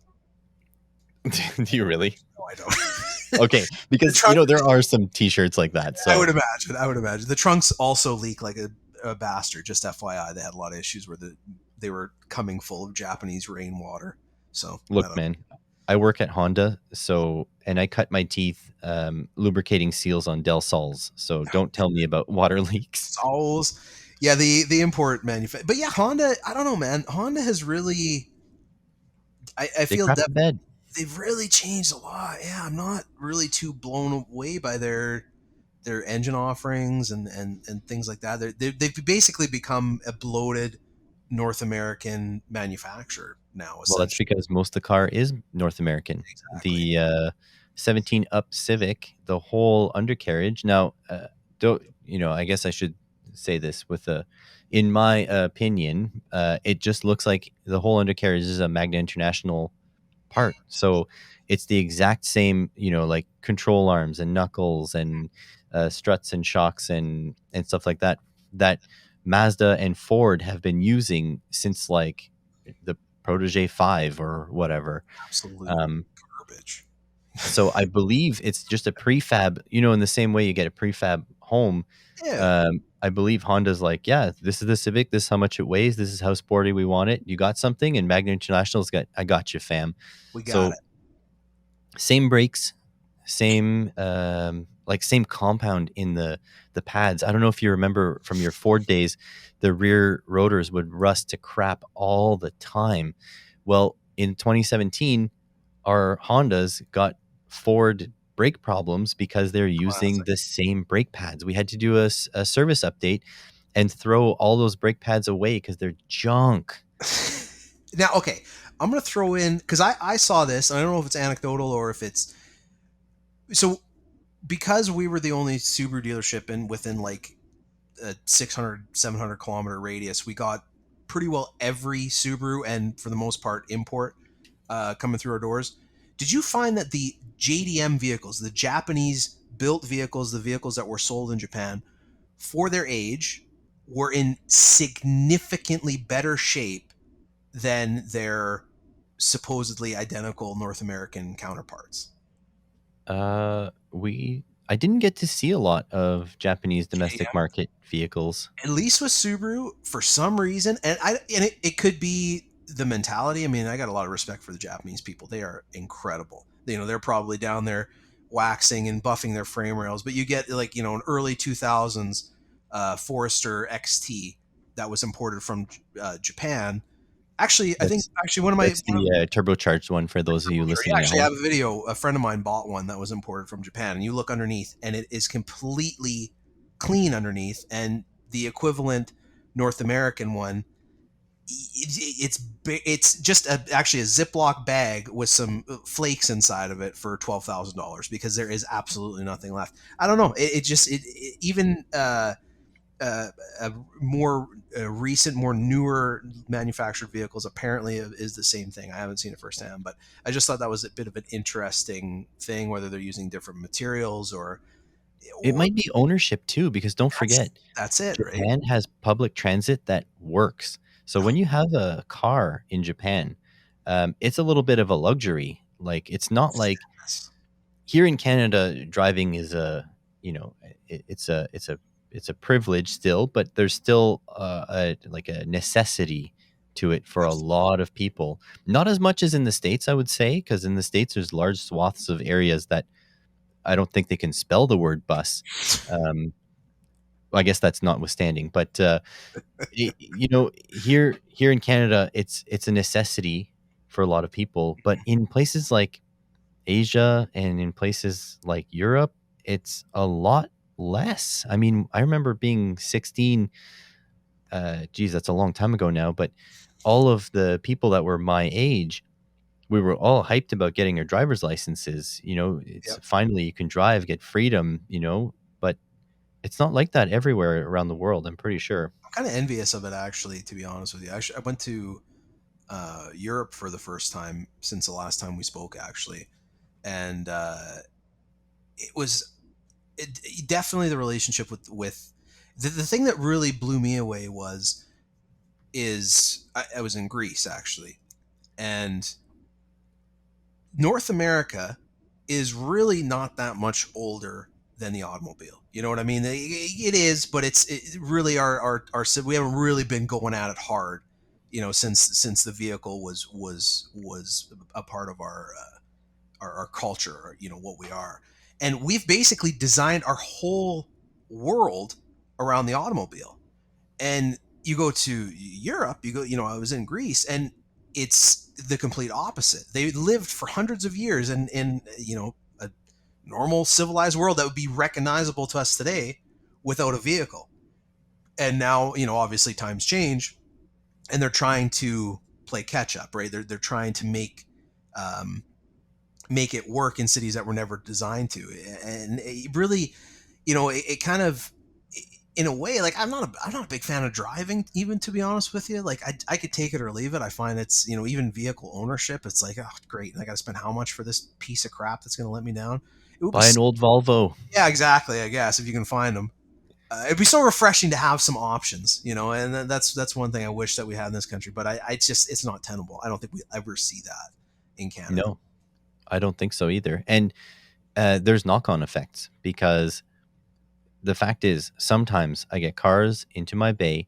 Do you really? No, I don't. Okay, The because trunk, there are some t-shirts like that. I would So imagine. I would imagine the trunks also leak like a bastard. Just FYI, they had a lot of issues where they were coming full of Japanese rainwater. So I look, don't man, I work at Honda, so and I cut my teeth lubricating seals on Del Sols. So don't tell me about water leaks. Sols. Yeah, the import manufacturer. But yeah, Honda, I don't know, man. Honda has really, I They feel crap that the bed. they've really changed a lot. Yeah, I'm not really too blown away by their engine offerings and things like that. They've basically become a bloated North American manufacturer now, Well, that's essentially. because most of the car is North American. Exactly. The 17 Up Civic, the whole undercarriage. Now, don't I guess I should say this with a, in my opinion, it just looks like the whole undercarriage is a Magna International part. So it's the exact same, like control arms and knuckles and struts and shocks and stuff like that that Mazda and Ford have been using since like the Protege 5 or whatever. Absolute Um, garbage. so I believe it's just a prefab, in the same way you get a prefab home. Yeah, I believe Honda's like, yeah, this is the Civic. This is how much it weighs. This is how sporty we want it. You got something, and Magna International's got, I got you, fam. we got So it. same brakes, same like same compound in the pads. I don't know if you remember from your Ford days, the rear rotors would rust to crap all the time. Well, in 2017, our Hondas got Ford brake problems because they're using Classic. the same brake pads. We had to do a service update and throw all those brake pads away because they're junk. Now, okay, I'm gonna throw in, because I saw this. And I don't know if it's anecdotal or if it's, so, because we were the only Subaru dealership in within like a 600 700 kilometer radius. We got pretty well every Subaru and for the most part import coming through our doors. Did you find that the JDM vehicles, the Japanese built vehicles, the vehicles that were sold in Japan for their age, were in significantly better shape than their supposedly identical North American counterparts? We I didn't get to see a lot of Japanese domestic JDM, market vehicles. at least with Subaru, for some reason, and it could be the mentality. I mean, I got a lot of respect for the Japanese people. They are incredible. You know, they're probably down there waxing and buffing their frame rails, but you get like, you know, an early 2000s Forester XT that was imported from Japan. Actually, I think That's actually one of my that's the turbocharged one for those of you yeah, listening at actually, I home. have a video. A friend of mine bought one that was imported from Japan, and you look underneath, and it is completely clean underneath. And the equivalent North American one, it's just actually a Ziploc bag with some flakes inside of it for $12,000 because there is absolutely nothing left. I don't know. It even uh, more recent, more newer manufactured vehicles apparently is the same thing. I haven't seen it firsthand, but I just thought that was a bit of an interesting thing, whether they're using different materials It or might be ownership too, because don't that's forget, that's it, right? Japan has public transit that works. So when you have a car in Japan, it's a little bit of a luxury. Like it's not like Yes. here in Canada, driving is a you know it's a privilege still, but there's still like a necessity to it for a Absolutely. lot of people. Not as much as in the states, I would say, because in the states there's large swaths of areas that I don't think they can spell the word bus. Um, I guess that's notwithstanding, but here in Canada, it's a necessity for a lot of people. But in places like Asia and in places like Europe, it's a lot less. I mean, I remember being 16. Geez, that's a long time ago now. But all of the people that were my age, we were all hyped about getting our driver's licenses. It's Yep. finally you can drive, get freedom. But it's not like that everywhere around the world. I'm pretty sure. I'm kind of envious of it, actually, to be honest with you. Actually, I went to Europe for the first time since the last time we spoke, actually, and it was definitely the relationship with the thing that really blew me away I was in Greece, actually, and North America is really not that much older than the automobile. You know what I mean? It is, but it really we haven't really been going at it hard, you know, since the vehicle was a part of our culture, or, you know, what we are, and we've basically designed our whole world around the automobile. And you go to Europe, you know, I was in Greece, and it's the complete opposite. They lived for hundreds of years in you know, a normal civilized world that would be recognizable to us today without a vehicle. And now, you know, obviously times change, and they're trying to play catch up, right? They're trying to um, make it work in cities that were never designed to. And it really, you know, it kind of, in a way, like I'm not a big fan of driving, even, to be honest with you. Like I could take it or leave it. I find it's, you know, even vehicle ownership, it's like, oh great, and I got to spend how much for this piece of crap that's going to let me down. It would be Buy an old Volvo. yeah, exactly, I guess, if you can find them. It'd be so refreshing to have some options, you know, and that's one thing I wish that we had in this country, but I just, it's not tenable. I don't think we ever see that in Canada. No, I don't think so either. And there's knock-on effects because the fact is sometimes I get cars into my bay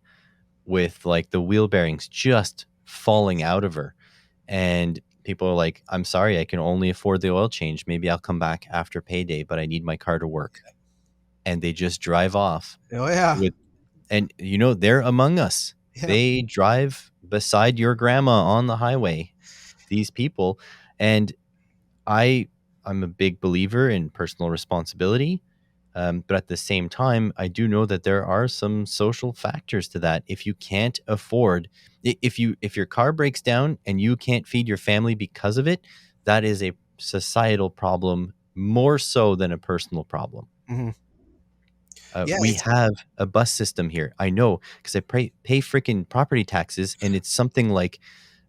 with like the wheel bearings just falling out of her, and people are like, I'm sorry, I can only afford the oil change, maybe I'll come back after payday, but I need my car to work. And they just drive off Oh yeah, with and they're among us. yeah. They drive beside your grandma on the highway, these people. And I I'm a big believer in personal responsibility, but at the same time, I do know that there are some social factors to that. If you can't afford, if your car breaks down and you can't feed your family because of it, that is a societal problem more so than a personal problem. Hmm. Yeah, We it's have a bus system here. I know because I pay freaking property taxes, and it's something like,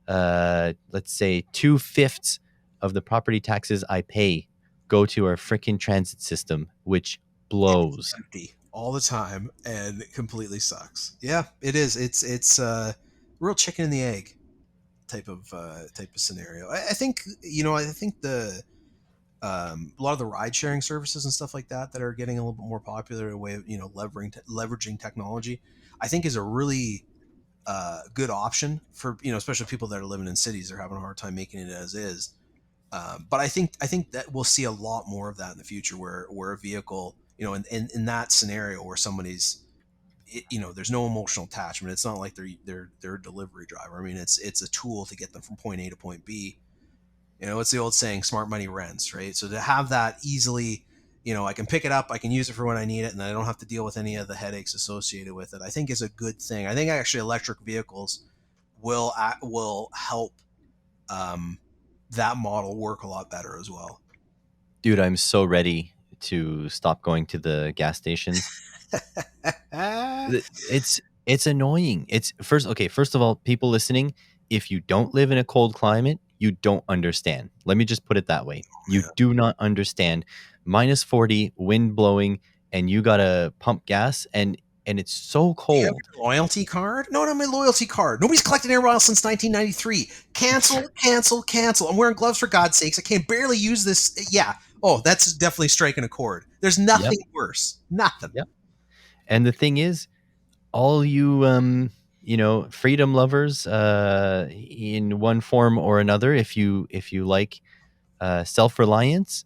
let's say, 2/5 of the property taxes I pay go to our freaking transit system, which blows. empty all the time and it completely sucks. Yeah, it is. It's real chicken and the egg type of scenario. I think I think the a lot of the ride sharing services and stuff like that are getting a little bit more popular, a way of leveraging technology. I think is a really good option for especially people that are living in cities. They're having a hard time making it as is. But I think that we'll see a lot more of that in the future, where a vehicle, in that scenario where somebody's, there's no emotional attachment. It's not like they're a delivery driver. I mean, it's a tool to get them from point A to point B. It's the old saying, "Smart money rents," right? So to have that easily, I can pick it up, I can use it for when I need it, and I don't have to deal with any of the headaches associated with it. I think is a good thing. I think actually electric vehicles will help um, that model work a lot better as well. Dude, I'm so ready to stop going to the gas stations. It's annoying. It's first okay, first of all, people listening, if you don't live in a cold climate, you don't understand. Let me just put it that way. You Yeah. do not understand. -40, wind blowing, and you gotta pump gas, and it's so Do you have cold. your loyalty card? No, not my loyalty card. Nobody's collected air miles since 1993. Cancel, cancel, cancel. I'm wearing gloves for God's sakes. I can barely use this. Yeah. Oh, that's definitely striking a chord. There's Yep, nothing worse. Nothing. yep. And the thing is, all you freedom lovers, in one form or another, if you like self-reliance,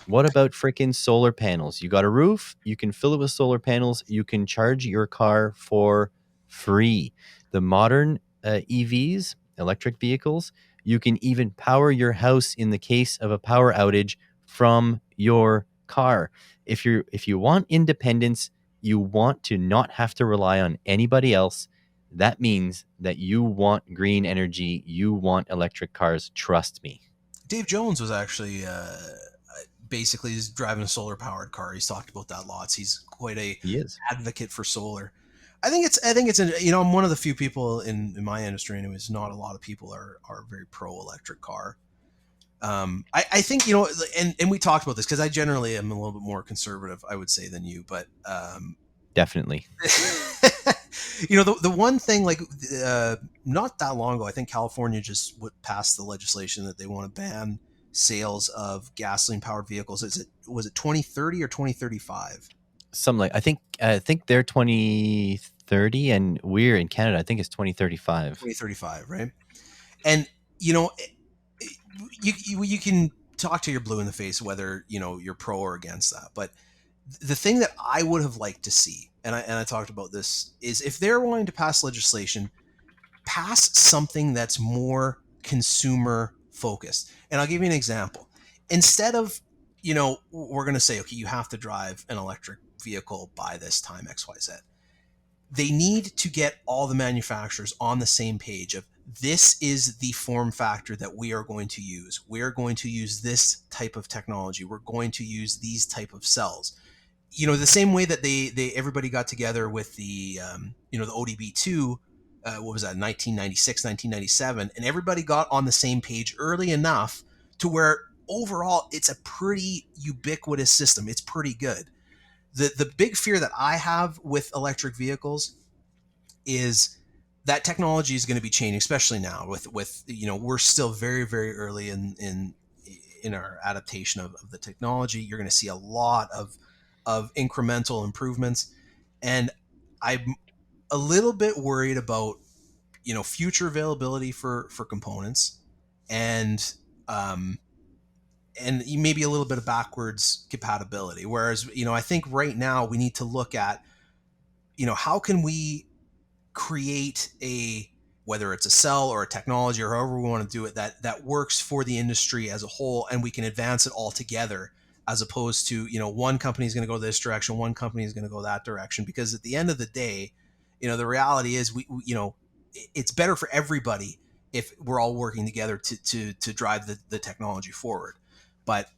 what about freaking solar panels? You got a roof, you can fill it with solar panels, you can charge your car for free. The modern EVs, electric vehicles, you can even power your house in the case of a power outage from your car. If you want independence, you want to not have to rely on anybody else. That means that you want green energy, you want electric cars, trust me. Dave Jones was actually basically he's driving a solar powered car. He's talked about that lots. He's quite a He is. advocate for solar. I think it's I'm one of the few people in my industry, anyways. Not a lot of people are very pro electric car. I think and we talked about this because I generally am a little bit more conservative, I would say, than you. But Definitely. the one thing, like, not that long ago, I think California just passed the legislation that they want to ban sales of gasoline powered vehicles. Was it 2030 or 2035? Something like, I think they're 2030 and we're in Canada. I think it's 2035. 2035, right? And you know, you can talk to your blue in the face whether you're pro or against that, but the thing that I would have liked to see, and I talked about this, is if they're wanting to pass legislation, pass something that's more consumer focused. And I'll give you an example. Instead of, we're going to say, okay, you have to drive an electric vehicle by this time, XYZ. They need to get all the manufacturers on the same page of, this is the form factor that we are going to use. We're going to use this type of technology. We're going to use these type of cells. The same way that they everybody got together with the ODB2, what was that, 1996, 1997, and everybody got on the same page early enough to where overall it's a pretty ubiquitous system. It's pretty good. The big fear that I have with electric vehicles is that technology is going to be changing, especially now with we're still very, very early in our adaptation of the technology. You're going to see a lot of incremental improvements, and I'm a little bit worried about future availability for components, and um, and maybe a little bit of backwards compatibility. Whereas I think right now we need to look at how can we create a, whether it's a cell or a technology or however we want to do it, that works for the industry as a whole, and we can advance it all together, as opposed to one company is going to go this direction, one company is going to go that direction. Because at the end of the day, the reality is it's better for everybody if we're all working together to drive the technology forward. But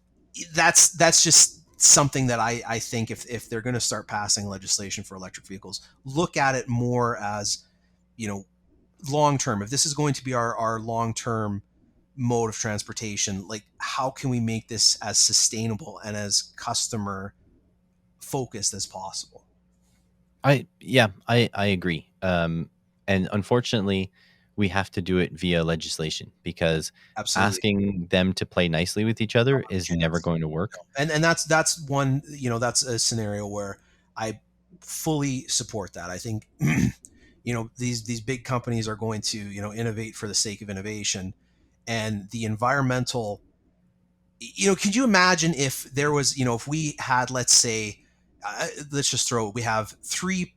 that's just something that I think if they're going to start passing legislation for electric vehicles, look at it more as, you know, long term. If this is going to be our long term mode of transportation, like how can we make this as sustainable and as customer focused as possible? I agree. And unfortunately, we have to do it via legislation because Absolutely. asking them to play nicely with each Not other much is never chance. going to work. And that's one, you know, that's a scenario where I fully support that. I think you know, these big companies are going to, you know, innovate for the sake of innovation, and the environmental, you know, could you imagine if there was, you know, if we had, let's say, let's just throw, we have three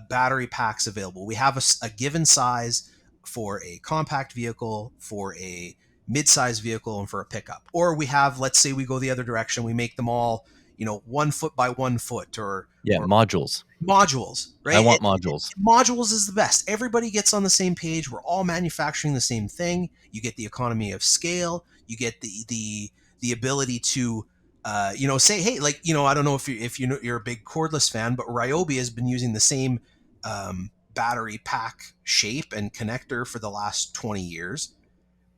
battery packs available. We have a given size for a compact vehicle, for a mid-sized vehicle, and for a pickup. Or we have, let's say we go the other direction, we make them all, you know, 1 foot by 1 foot, Yeah, or modules. modules, I right? want modules. Modules is the best. Everybody gets on the same page. We're all manufacturing the same thing. You get the economy of scale. You get the ability to, you know, say, hey, like, you know, I don't know if you know, you're a big cordless fan, but Ryobi has been using the same battery pack shape and connector for the last 20 years.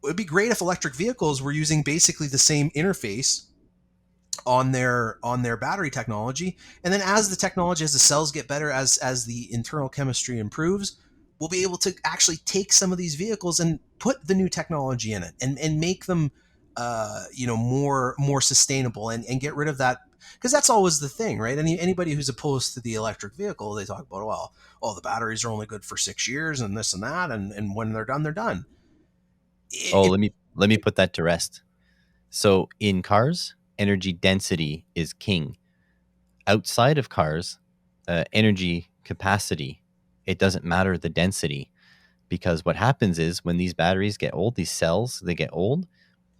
It would be great if electric vehicles were using basically the same interface on their battery technology, and then as the technology, as the cells get better, as the internal chemistry improves, we'll be able to actually take some of these vehicles and put the new technology in it, and make them you know, more sustainable, and get rid of that, because that's always the thing, right? Anybody who's opposed to the electric vehicle, they talk about, well, oh, the batteries are only good for 6 years and this and that, and when they're done, they're done. Oh, It, let me put that to rest. So in cars, energy density is king. Outside of cars, energy capacity, it doesn't matter the density, because what happens is when these batteries get old, these cells, they get old,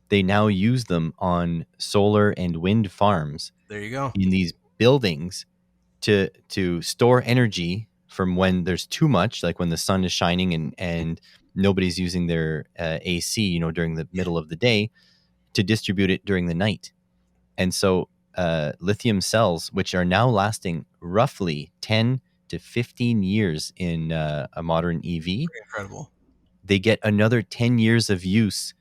they now use them on solar and wind farms there you go. in these buildings to store energy from when there's too much, like when the sun is shining and nobody's using their AC, you know, during the Yeah, middle of the day, to distribute it during the night. And so lithium cells, which are now lasting roughly 10 to 15 years in a modern EV, pretty incredible. they get another 10 years of use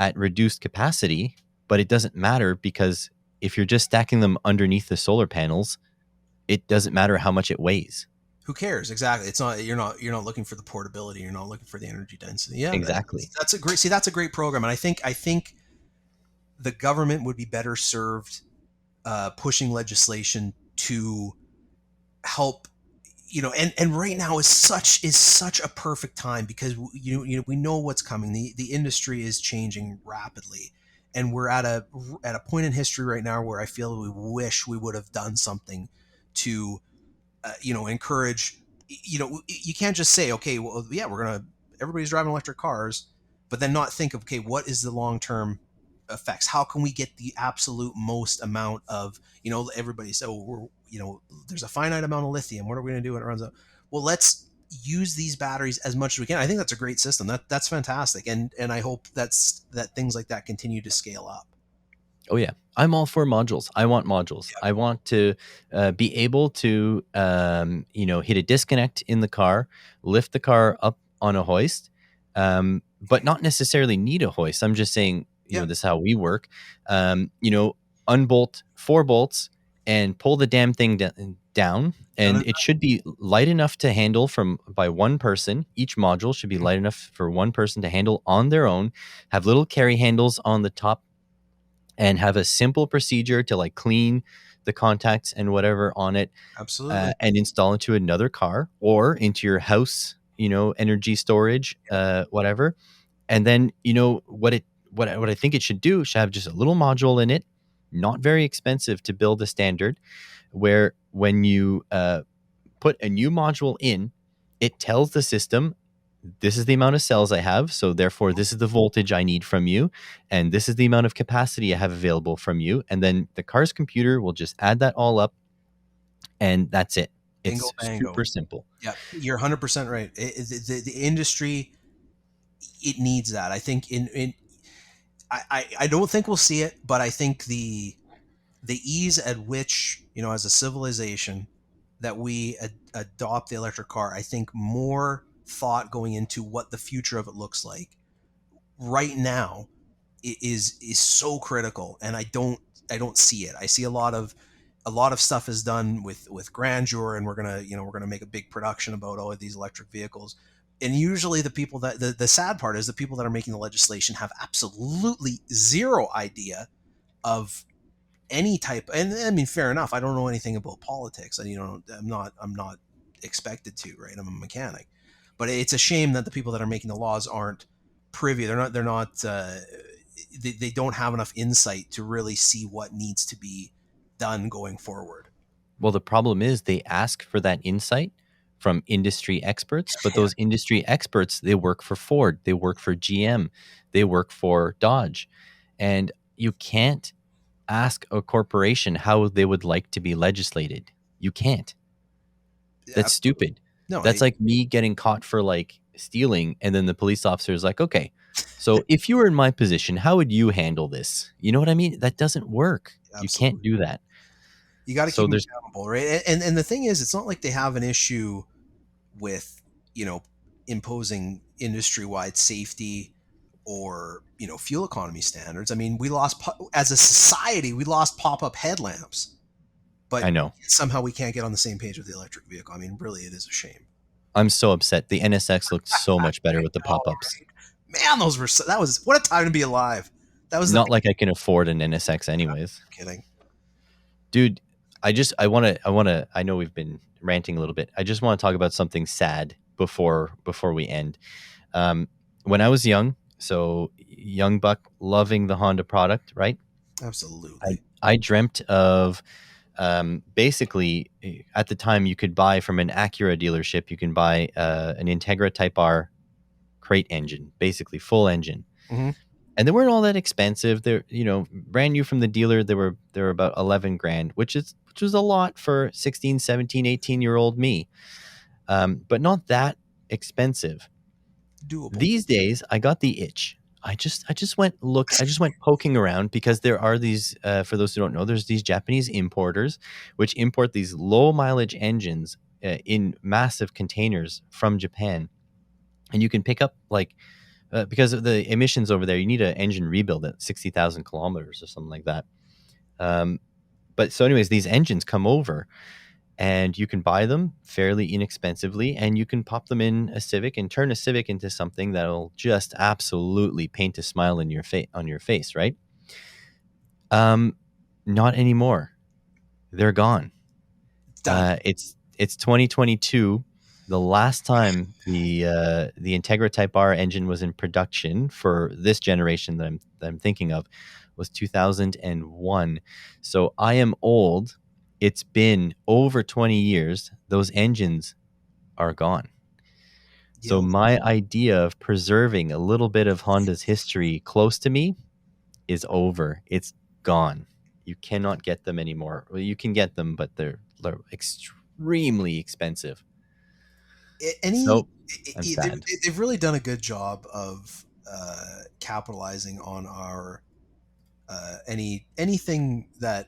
at reduced capacity, but it doesn't matter because if you're just stacking them underneath the solar panels, it doesn't matter how much it weighs. Who cares? Exactly. It's not, you're not looking for the portability. You're not looking for the energy density. Yeah, Exactly. that's a great, see, that's a great program, and I think the government would be better served pushing legislation to help, you know, and right now is such a perfect time, because you know, we know what's coming. The industry is changing rapidly, and we're at a point in history right now where I feel we wish we would have done something to you know, encourage, you know, you can't just say, okay, well, yeah, we're gonna, everybody's driving electric cars, but then not think of, okay, what is the long term effects? How can we get the absolute most amount of, you know, everybody said, oh, we're, you know, there's a finite amount of lithium, what are we going to do when it runs out? Well, let's use these batteries as much as we can. I think that's a great system. That's fantastic, and I hope that things like that continue to scale up. Oh yeah, I'm all for modules. I want modules. I want to be able to, you know, hit a disconnect in the car, lift the car up on a hoist, but not necessarily need a hoist. I'm just saying, you know, Yep. this is how we work. You know, unbolt 4 bolts and pull the damn thing down, Done and it. it should be light enough to handle from by one person. Each module should be light enough for one person to handle on their own. Have little carry handles on the top and have a simple procedure to like clean the contacts and whatever on it, Absolutely. and install into another car or into your house, you know, energy storage, Yep. whatever. And then, you know, what I think it should do should have just a little module in it, not very expensive to build a standard, where when you put a new module in, it tells the system, this is the amount of cells I have. So therefore, this is the voltage I need from you. And this is the amount of capacity I have available from you. And then the car's computer will just add that all up, and that's it. Bingo It's bango. super simple. Yeah, you're 100% right. The industry, it needs that. I think in I don't think we'll see it, but I think the ease at which, as a civilization, that we adopt the electric car, I think more thought going into what the future of it looks like right now is so critical, and I don't see it. I see a lot of stuff is done with grandeur, and we're gonna make a big production about all of these electric vehicles. And usually the people that the sad part is the people that are making the legislation have absolutely zero idea of any type. And I mean, fair enough, I don't know anything about politics, and I'm not expected to, right? I'm a mechanic. But it's a shame that the people that are making the laws aren't privy. They don't have enough insight to really see what needs to be done going forward. Well, the problem is they ask for that insight from industry experts, but Yeah, those industry experts, they work for Ford, they work for GM, they work for Dodge. And you can't ask a corporation how they would like to be legislated. You can't. That's absolutely. stupid. No, That's like me getting caught for like stealing, and then the police officer is like, okay, so if you were in my position, how would you handle this? You know what I mean? That doesn't work. You can't absolutely. do that. You got to So keep them there's, accountable, right? And the thing is, it's not like they have an issue with you know imposing industry wide safety or fuel economy standards. I mean, as a society, we lost pop up headlamps, I but know. somehow we can't get on the same page with the electric vehicle. I mean, really, it is a shame. I'm so upset. The NSX looked so much better I with the know, pop-ups. right? Man, that was what a time to be alive. That was the Not like I can afford an NSX anyways. kidding. Dude, I know we've been ranting a little bit. I just want to talk about something sad before we end. When I was young, so young buck loving the Honda product, right? I Absolutely. I dreamt of basically at the time you could buy from an Acura dealership, you can buy an Integra Type R crate engine, basically full engine. Hmm. And they weren't all that expensive. They're, brand new from the dealer. They were about 11 grand, which was a lot for 16, 17, 18-year-old me. But not that expensive. Doable. These days, I got the itch. I just went poking around because there are these, for those who don't know, there's these Japanese importers which import these low mileage engines in massive containers from Japan. And you can pick up like, because of the emissions over there, you need an engine rebuild at 60,000 kilometers or something like that. Um, but so, anyways, these engines come over and you can buy them fairly inexpensively, and you can pop them in a Civic and turn a Civic into something that'll just absolutely paint a smile in your on your face, right? Um, Not anymore. They're gone. Done. It's 2022. The last time the Integra Type R engine was in production for this generation that I'm thinking of was 2001. So I am old. It's been over 20 years. Those engines are gone. You So know, my idea of preserving a little bit of Honda's history close to me is over. It's gone. You cannot get them anymore. Well, you can get them, but they're extremely expensive. any So I'm sad. they've really done a good job of capitalizing on our anything that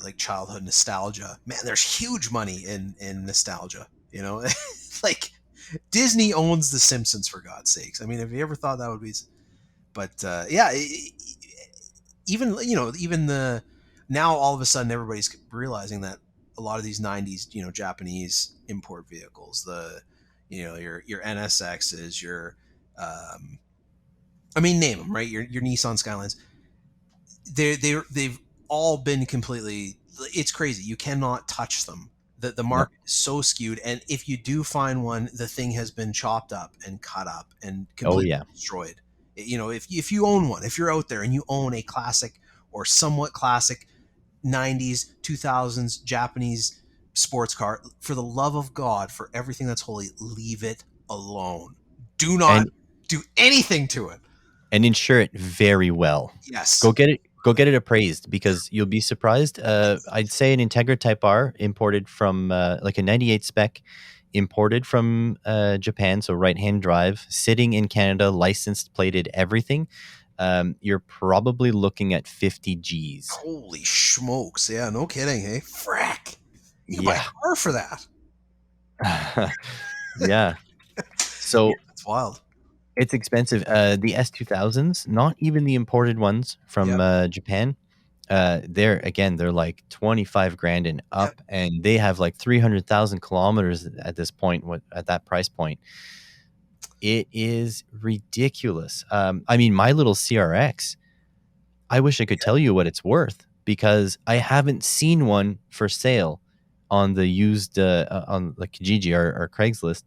like childhood nostalgia. Man, there's huge money in nostalgia. Like Disney owns The Simpsons, for God's sakes. I mean, have you ever thought that would be? But yeah, even the now all of a sudden everybody's realizing that a lot of these '90s Japanese import vehicles, your NSXs, your I mean, name them, right, your Nissan Skylines, they've all been completely, it's crazy, you cannot touch them. The No. market is so skewed, and if you do find one, the thing has been chopped up and cut up and Oh completely yeah. destroyed. If you own one, if you're out there and you own a classic or somewhat classic '90s 2000s Japanese sports car, for the love of God, for everything that's holy, leave it alone. Do not And do anything to it. insure it very well. Yes. Go get it appraised because you'll be surprised. I'd say an Integra Type R imported from like a 98 spec imported from Japan, so right hand drive, sitting in Canada, licensed, plated, everything. you're probably looking at 50 G's. Holy smokes! Yeah, no kidding. Hey, frack! You can buy Yeah. a car for that. Yeah. Yeah, So that's wild. it's expensive. The S2000s, not even the imported ones Yep, from Japan. They're like 25 grand and yep. up, and they have like 300,000 kilometers at this point. At that price point, it is ridiculous. I mean, my little CRX, I wish I could tell you what it's worth because I haven't seen one for sale on the used on like Kijiji or Craigslist.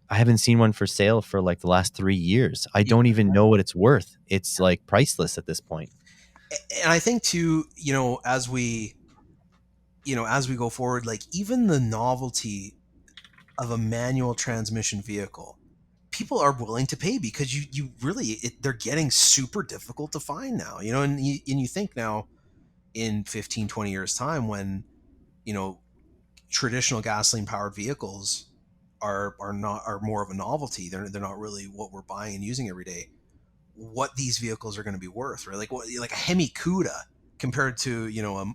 I haven't seen one for sale for like the last 3 years. I Yeah. don't even know what it's worth. It's like priceless at this point. And I think too, as we go forward, like even the novelty of a manual transmission vehicle, people are willing to pay because you really they're getting super difficult to find now. And you think now in 15, 20 years time when you know traditional gasoline powered vehicles are more of a novelty. They're not really what we're buying and using every day. What these vehicles are going to be worth, right? Like a Hemi Cuda compared to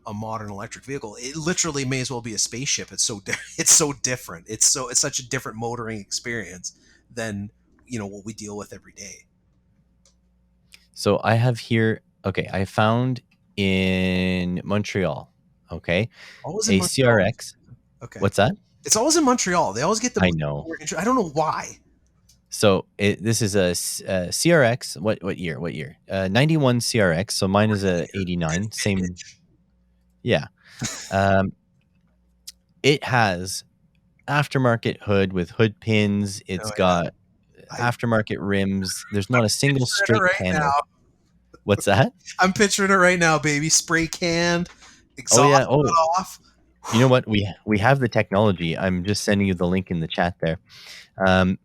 a modern electric vehicle, it literally may as well be a spaceship. It's it's so different. It's such a different motoring experience than what we deal with every day. So I have here, okay, I found in Montreal, okay, Always in a Montreal. CRX. Okay, What's that? it's always in Montreal. They always get the I know. more I don't know why. So this is a CRX. What year? What year? 91 CRX. So mine is a 89. Same. Vintage. Yeah. Um, it has aftermarket hood with hood pins. It's Oh yeah, got I, aftermarket rims. There's I'm not a single picturing it straight right now. panel. What's that? I'm picturing it right now, baby. Spray canned, Oh yeah. exhaust Oh, let off. you know what? We have the technology. I'm just sending you the link in the chat there. Um,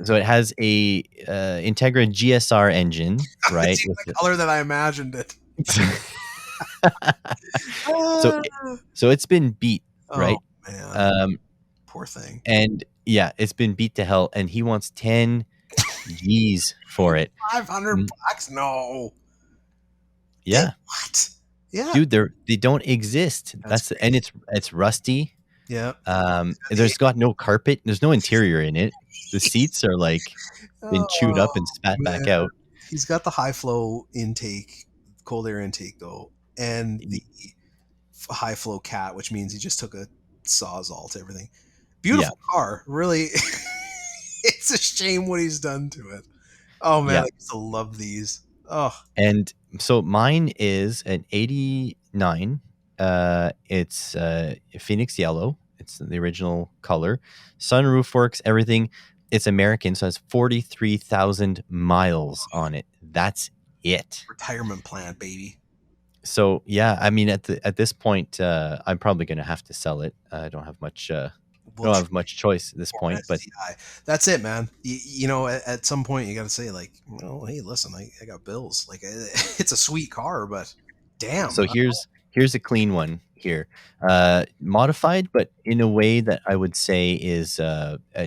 so it has a Integra GSR engine, right? It's With the color that I imagined it. the so Ah. so it's been beat, Oh right? man, Um, poor thing. and yeah, it's been beat to hell, and he wants 10 G's for it. 500 Mm, bucks? No. yeah, What? Yeah, dude, they don't exist. that's That's and crazy. it's rusty. Yeah. There's got no carpet. There's no interior in it. The seats are like been chewed up Oh and spat back man, out. he's got the high flow intake, cold air intake though, and the high flow cat, which means he just took a sawzall to everything. Yeah, Beautiful car, really. It's a shame what he's done to it. Oh man, yeah. I used to love these. Oh, And so mine is an 89. It's Phoenix yellow. It's the original color. Sunroof works, everything. It's American, so it has 43,000 miles on it. That's it. retirement plan, baby. So yeah, I mean at this point, I'm probably gonna have to sell it. I We'll don't have much choice at this for an point. But STI. That's it, man. At some point you got to say like, well, hey, listen, I got bills. Like, it's a sweet car, but damn. so here's a clean one here, modified, but in a way that I would say is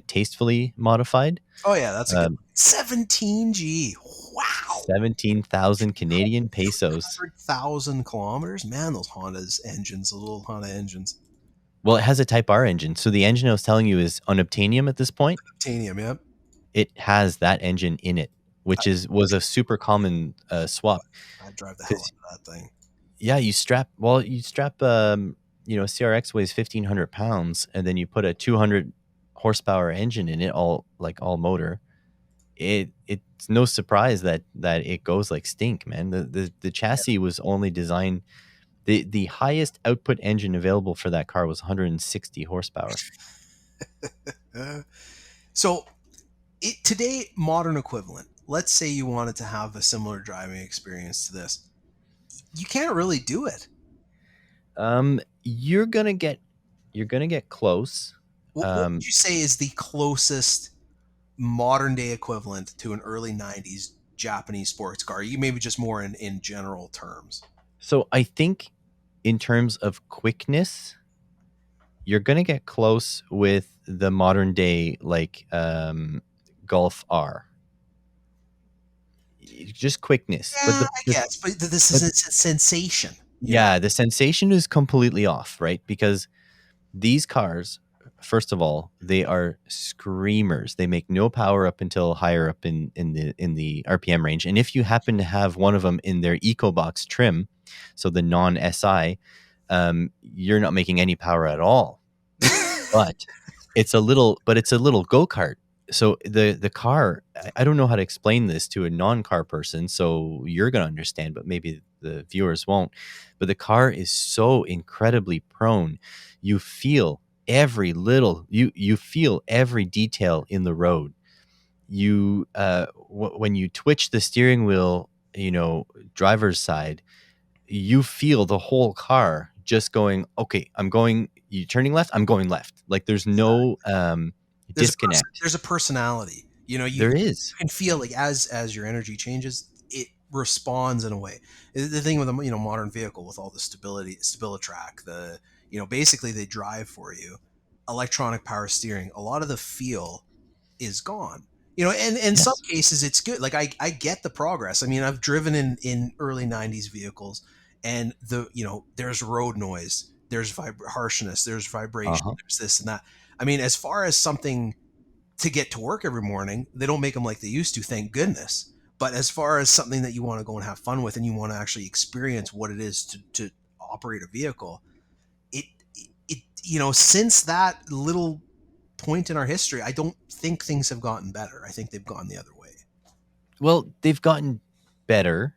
tastefully modified. Oh yeah, that's a good Um, one. 17G. Wow. 17,000 Canadian pesos. 100,000 kilometers. Man, those Honda's engines, the little Honda engines. Well, it has a Type R engine, so the engine I was telling you is unobtainium at this point. Titanium, yep. It has that engine in it, which was a super common swap. I'd drive the hell Because out of that thing. yeah, you strap CRX weighs 1,500 pounds, and then you put a 200 horsepower engine in it, all motor. It's no surprise that it goes like stink, man. The chassis was only designed. The highest output engine available for that car was 160 horsepower. Uh, so today, modern equivalent. Let's say you wanted to have a similar driving experience to this. You can't really do it. You're gonna get close. What would Um, you say is the closest modern day equivalent to an early 90s Japanese sports car? You maybe just more in general terms. so I think in terms of quickness, you're gonna get close with the modern day like Golf R. just quickness. But Yeah, I guess, but this is but a sensation, you know? yeah, the sensation is completely off, right? Because these cars, first of all, they are screamers. They make no power up until higher up in the RPM range. And if you happen to have one of them in their EcoBox trim, so the non SI, you're not making any power at all. But it's a little go-kart. So the car, I don't know how to explain this to a non-car person, so you're going to understand, but maybe the viewers won't. But the car is so incredibly prone. You feel you feel every detail in the road. When you twitch the steering wheel, driver's side, you feel the whole car just going, okay, you turning left, I'm going left. Like there's no disconnect. There's a personality. You know, There you is. can feel like as your energy changes, it responds in a way. The thing with a modern vehicle with all the StabiliTrak, basically they drive for you, electronic power steering. A lot of the feel is gone. And in some Yes. cases it's good. Like I get the progress. I mean, I've driven in early 90s vehicles, and there's road noise, there's harshness, there's vibration, Uh-huh. there's this and that. I mean, as far as something to get to work every morning, they don't make them like they used to, thank goodness. But as far as something that you want to go and have fun with, and you want to actually experience what it is to operate a vehicle, it since that little point in our history, I don't think things have gotten better. I think they've gone the other way. Well, they've gotten better,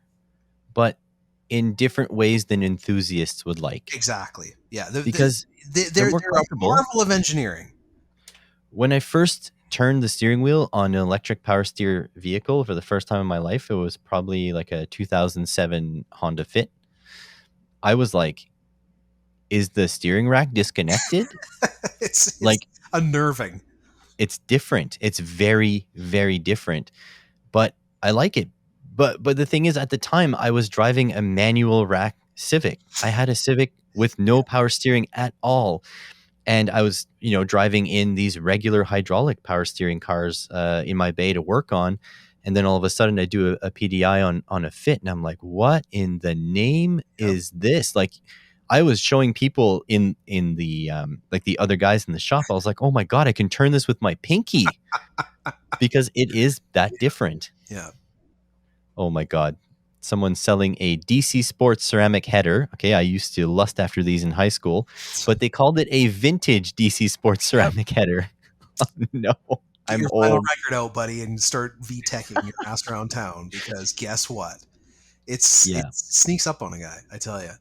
but in different ways than enthusiasts would like. Exactly. Yeah. Because they're more They're a comfortable. marvel of engineering. When I first turned the steering wheel on an electric power steer vehicle for the first time in my life, it was probably like a 2007 Honda Fit. I was like, is the steering rack disconnected? It's Like, unnerving. it's different. It's very, very different, but I like it. But the thing is, at the time, I was driving a manual rack Civic. I had a Civic with no power steering at all, and I was, driving in these regular hydraulic power steering cars in my bay to work on, and then all of a sudden, I do a PDI on a Fit, and I'm like, what in the name Yep. is this? Like, I was showing people in the like the other guys in the shop. I was like, oh my god, I can turn this with my pinky because it is that different. Yeah. Oh my god. Someone's selling a DC Sports ceramic header. Okay, I used to lust after these in high school, but they called it a vintage DC Sports Yep. ceramic header. Oh, no, Get I'm your final old. record out, buddy, and start VTeching your ass around town, because guess what? It Yeah. sneaks up on a guy, I tell you.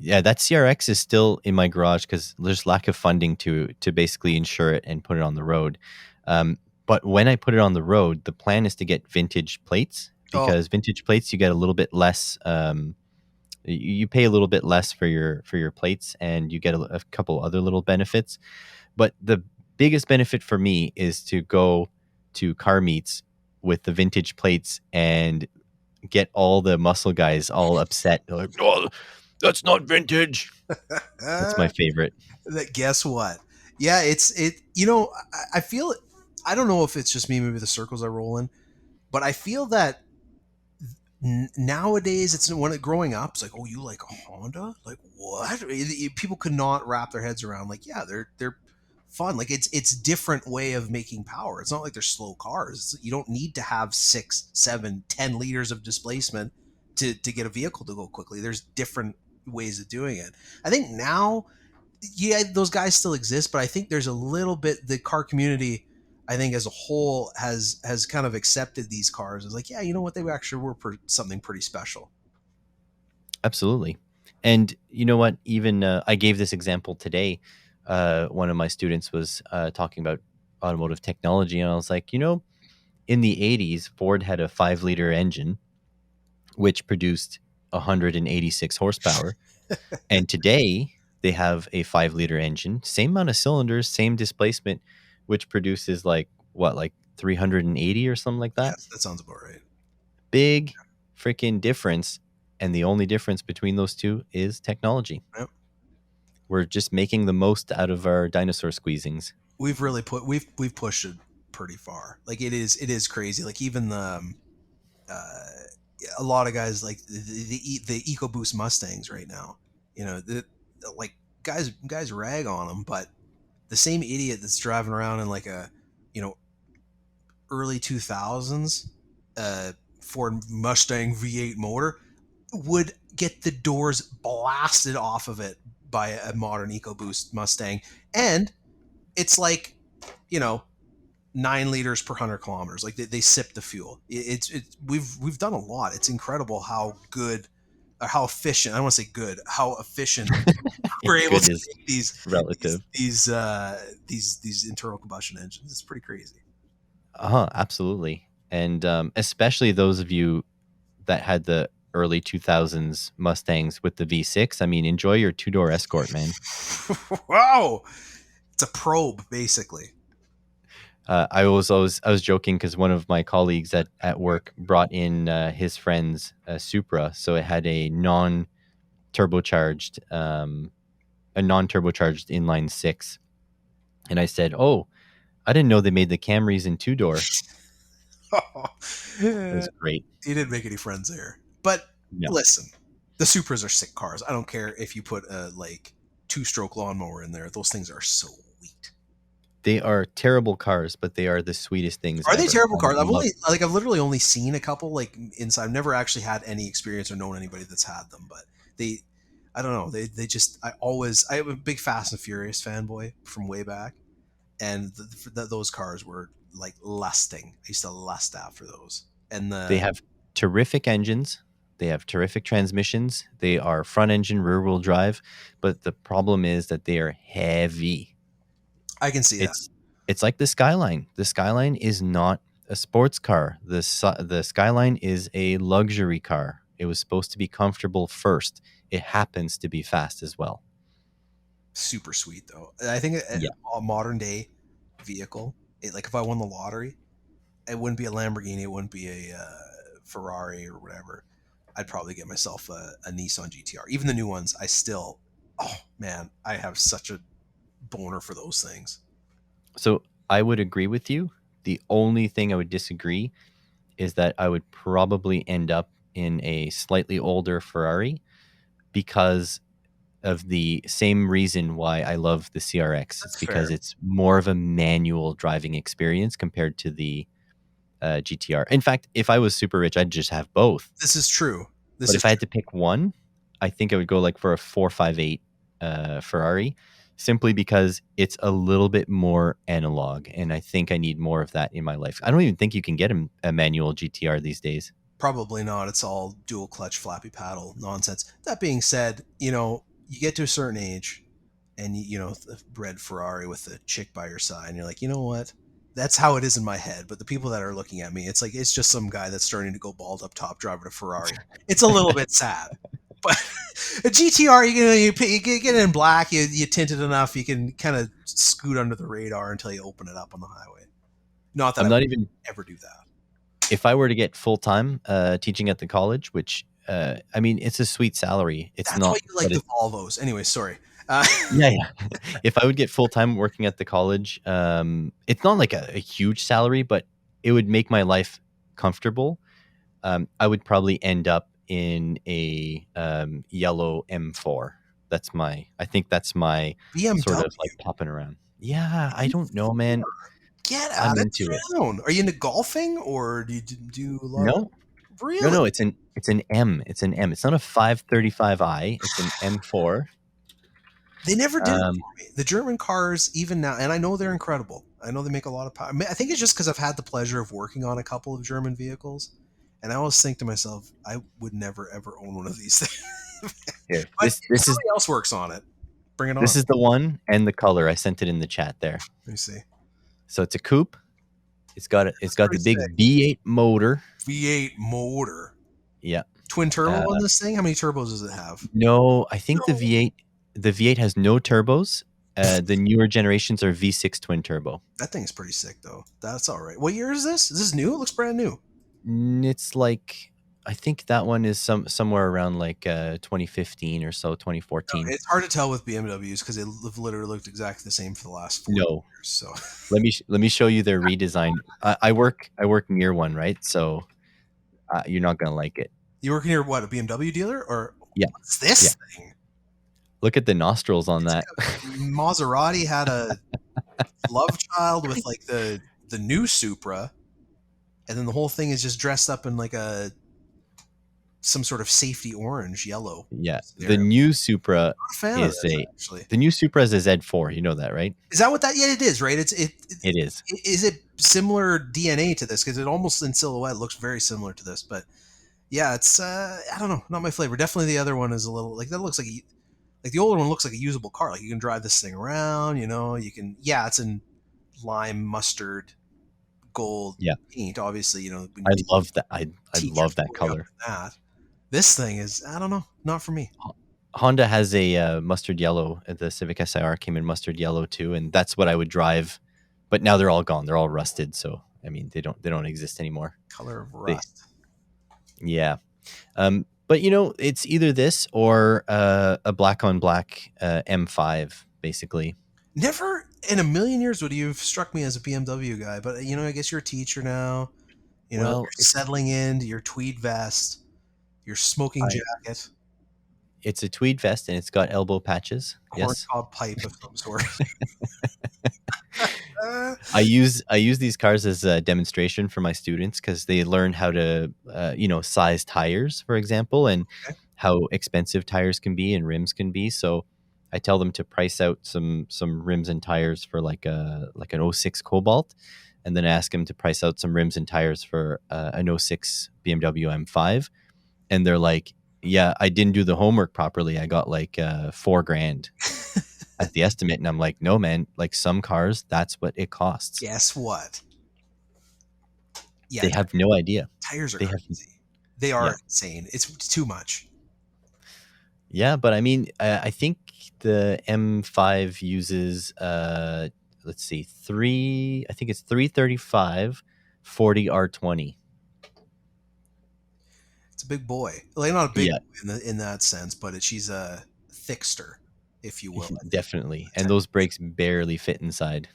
Yeah, that CRX is still in my garage because there's lack of funding to basically insure it and put it on the road. But when I put it on the road, the plan is to get vintage plates, Oh, because vintage plates you get a little bit less. You pay a little bit less for your plates, and you get a couple other little benefits. But the biggest benefit for me is to go to car meets with the vintage plates and get all the muscle guys all upset. They're like, "Oh, that's not vintage." That's my favorite. that guess what? Yeah, I feel, I don't know if it's just me, maybe the circles I roll in, but I feel that nowadays, it's when growing up, it's like, oh, you like a Honda? Like what? People could not wrap their heads around. Like, yeah, they're fun. Like it's different way of making power. It's not like they're slow cars. You don't need to have 6, 7, 10 liters of displacement to get a vehicle to go quickly. There's different ways of doing it. I think now, yeah, those guys still exist, but I think there's a little bit, the car community, I think as a whole, has kind of accepted these cars as like, yeah, you know what, they actually were something pretty special. Absolutely. And you know what? Even I gave this example today. One of my students was talking about automotive technology, and I was like, in the 80s, Ford had a 5-liter engine, which produced 186 horsepower. And today, they have a 5-liter engine, same amount of cylinders, same displacement, which produces like 380 or something like that. Yes, that sounds about right. Big freaking difference. And the only difference between those two is technology. Yep. We're just making the most out of our dinosaur squeezings. We've really we've pushed it pretty far. Like it is crazy. Like even the uh, a lot of guys like the EcoBoost Mustangs right now. You know, like guys rag on them, but the same idiot that's driving around in like a, you know, early 2000s Ford Mustang V8 motor would get the doors blasted off of it by a modern EcoBoost Mustang, and it's like, you know, 9 liters per 100 kilometers. Like they sip the fuel. It's we've done a lot. It's incredible how good, or how efficient. I don't want to say good. How efficient Yeah, we're able good to is make these relative. these internal combustion engines. It's pretty crazy. Absolutely. And especially those of you that had the early 2000s Mustangs with the V6. I mean, enjoy your two-door Escort, man. Wow, it's a probe basically. I was joking because one of my colleagues at work brought in his friend's Supra, so it had a non-turbocharged inline six, and I said, "Oh, I didn't know they made the Camrys in two door." It was great. He didn't make any friends there. But No, listen, the Supras are sick cars. I don't care if you put a like two-stroke lawnmower in there. Those things are so sweet. they are terrible cars, but they are the sweetest things Are they ever. terrible I cars? love. I've literally only seen a couple like inside. I've never actually had any experience or known anybody that's had them, but they, I don't know. They just I am a big Fast and Furious fanboy from way back, and those cars were like lusting. I used to lust after those. And They the have terrific engines. They have terrific transmissions. They are front engine, rear wheel drive, but the problem is that they are heavy. I can see that. It's it's like the Skyline. The Skyline is not a sports car. The Skyline is a luxury car. It was supposed to be comfortable first. It happens to be fast as well. Super sweet though. I think Yeah. a modern day vehicle, like if I won the lottery, it wouldn't be a Lamborghini, it wouldn't be a Ferrari or whatever. I'd probably get myself a Nissan GTR. Even the new ones, I still, oh man, I have such a boner for those things. So I would agree with you. The only thing I would disagree is that I would probably end up in a slightly older Ferrari because of the same reason why I love the CRX. It's That's fair. because it's more of a manual driving experience compared to the GTR. In fact, if I was super rich, I'd just have both. This is true. This But is if I had true. to pick one, I think I would go like for a 458 Ferrari, simply because it's a little bit more analog, and I think I need more of that in my life. I don't even think you can get a manual GTR these days. Probably not. It's all dual clutch, flappy paddle nonsense. That being said, you know, you get to a certain age, and you know, the red Ferrari with the chick by your side, and you're like, you know what? That's how it is in my head. But the people that are looking at me, it's like it's just some guy that's starting to go bald up top driving a Ferrari. It's a little bit sad. But a GTR, you get it in black, you tint it enough, you can kind of scoot under the radar until you open it up on the highway. Not that I'm I not would even ever do that. if I were to get full time teaching at the college, which I mean, it's a sweet salary. It's That's why not, you like but the it, Volvos. Anyway, sorry. Uh, yeah, yeah. If I would get full time working at the college, it's not like a huge salary, but it would make my life comfortable. I would probably end up in a yellow M4. I think that's my sort of like BMW. popping around. Yeah, I don't know, man. Get I'm out of into it. town. Are you into golfing or do you do a lot of No, no, really? no. It's an M. It's an M. It's not a 535i. It's an M4. They never did it Um, for me. The German cars, even now, and I know they're incredible. I know they make a lot of power. I think it's just because I've had the pleasure of working on a couple of German vehicles, and I always think to myself, I would never ever own one of these things. Here, But if somebody else works on it, bring it this on. is the one and the color. I sent it in the chat there. Let me see. So it's a coupe. It's That's got pretty the sick. big V8 motor. V8 motor, Yeah. twin turbo Uh, on this thing. How many turbos does it have? no, I think No. the V8 has no turbos. The newer generations are V6 twin turbo. That thing's pretty sick though. That's all right. What year is this? Is this new? It looks brand new. It's like I think that one is somewhere around like 2015 or so, No, 2014. it's hard to tell with BMWs because they've literally looked exactly the same for the last 40 No, years. So let me show you their redesign. I work near one, right? So You're not gonna like it. You work near what, a BMW dealer, or Yeah, what's yeah. this thing? Look at the nostrils on It's that. like a Maserati had a love child with like the new Supra, and then the whole thing is just dressed up in like a some sort of safety orange yellow. Yeah, There, the I'm new Supra not a fan of is this a actually. the new Supra is a Z4. You know that, right? Is that what that? Yeah, it is, right? It is. Is it similar DNA to this? Because it almost in silhouette looks very similar to this, but yeah, it's I don't know, not my flavor. Definitely the other one is a little like that looks like the older one looks like a usable car. Like you can drive this thing around, you know. You can, yeah, it's in lime mustard gold Yeah, paint. Obviously, you know when I you love that. I teak your love that Ferrari up color. in that. This thing is, I don't know, not for me. Ho- Honda has a mustard yellow. The Civic SIR came in mustard yellow too, and that's what I would drive. But now they're all gone. They're all rusted. So I mean, they don't exist anymore. Color of They rust. Yeah. But it's either this or a black on black M5, basically. Never in a million years would you have struck me as a BMW guy, but you know, I guess you're a teacher now. You know, Well, you're settling into your tweed vest, your smoking I jacket, it's a tweed vest and it's got elbow patches. Yes. corncob pipe of some sort. Uh, I use these cars as a demonstration for my students because they learn how to size tires, for example, and okay. how expensive tires can be and rims can be. So I tell them to price out some rims and tires for like an '06 Cobalt, and then I ask them to price out some rims and tires for an '06 BMW M5, and they're like, "Yeah, I didn't do the homework properly. I got like $4,000 as the estimate," and I'm like, "No, man. Like some cars, that's what it costs." Guess what? Yeah, They have no idea. tires are They have crazy. They are Yeah. insane. It's too much. Yeah, but I mean, I think the M5 uses let's see, I think it's 335 40 R20. It's a big boy. Like not a big Yeah, boy in that sense, but she's a thickster, if you will. I think. definitely. And those brakes barely fit inside.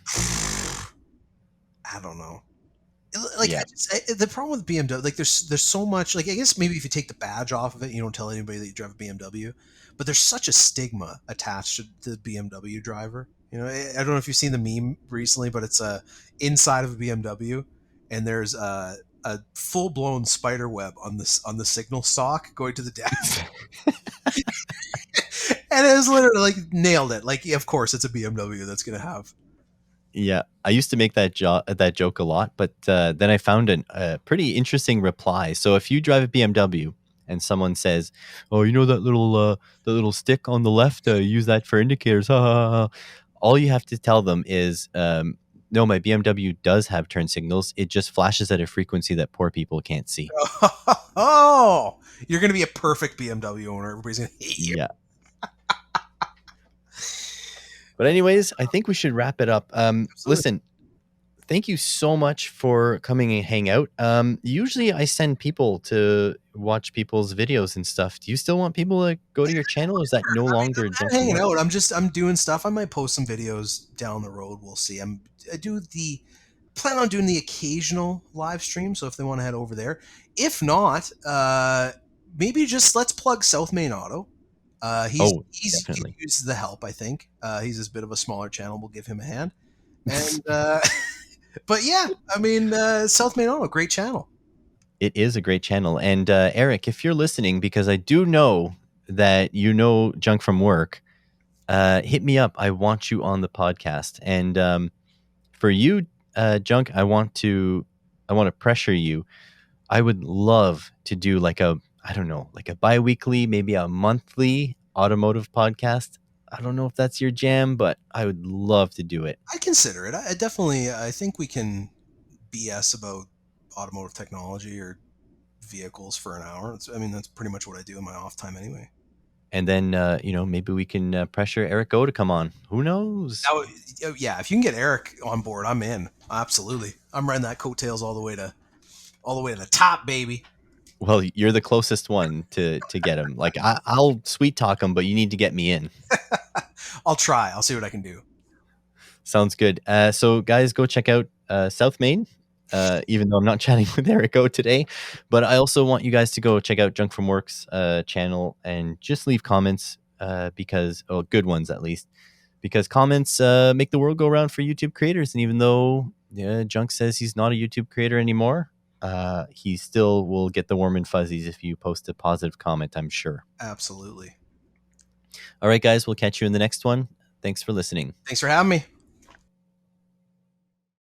I don't know. Like Yeah. the problem with BMW, like there's so much. Like I guess maybe if you take the badge off of it, you don't tell anybody that you drive a BMW. But there's such a stigma attached to the BMW driver. You know, I don't know if you've seen the meme recently, but it's inside of a BMW, and there's a full blown spider web on the signal stalk going to the dash, and it was literally like nailed it. Like, of course, it's a BMW that's gonna have. Yeah, I used to make that joke a lot, but then I found a pretty interesting reply. So if you drive a BMW and someone says, "Oh, you know that little stick on the left, use that for indicators," ha, ha, ha, ha," all you have to tell them is, "No, my BMW does have turn signals. It just flashes at a frequency that poor people can't see." Oh, you're gonna be a perfect BMW owner. Everybody's gonna hate you. Yeah. But anyways, I think we should wrap it up. Absolutely. Listen, thank you so much for coming and hang out. Usually I send people to watch people's videos and stuff. Do you still want people to go to your channel? Or is that no longer I'm junk from hanging work? out. I'm doing stuff. I might post some videos down the road. We'll see. I do the plan on doing the occasional live stream. So if they want to head over there, if not, maybe just let's plug South Main Auto. Oh, He definitely. uses the help. I think he's a bit of a smaller channel. We'll give him a hand. And but yeah, I mean South Main Auto, great channel. It is a great channel. And Eric, if you're listening, because I do know that you know junk from work, hit me up. I want you on the podcast. And for you, junk, I want to pressure you. I would love to do like I don't know, like a bi-weekly, maybe a monthly automotive podcast. I don't know if that's your jam, but I would love to do it. I consider it. I definitely. I think we can BS about automotive technology or vehicles for an hour. I mean, that's pretty much what I do in my off time anyway. And then, maybe we can pressure Eric O to come on. Who knows? Now, yeah, if you can get Eric on board, I'm in. Absolutely, I'm riding that coattails all the way to the top, baby. Well, you're the closest one to get him. Like I'll sweet talk him, but you need to get me in. I'll try. I'll see what I can do. Sounds good. So guys, go check out South Main. even though I'm not chatting with Erico today. But I also want you guys to go check out Junk from Work's channel and just leave comments because, oh, good ones at least, because comments make the world go around for YouTube creators. And even though Junk says he's not a YouTube creator anymore, he still will get the warm and fuzzies if you post a positive comment, I'm sure. Absolutely. All right, guys, we'll catch you in the next one. Thanks for listening. Thanks for having me.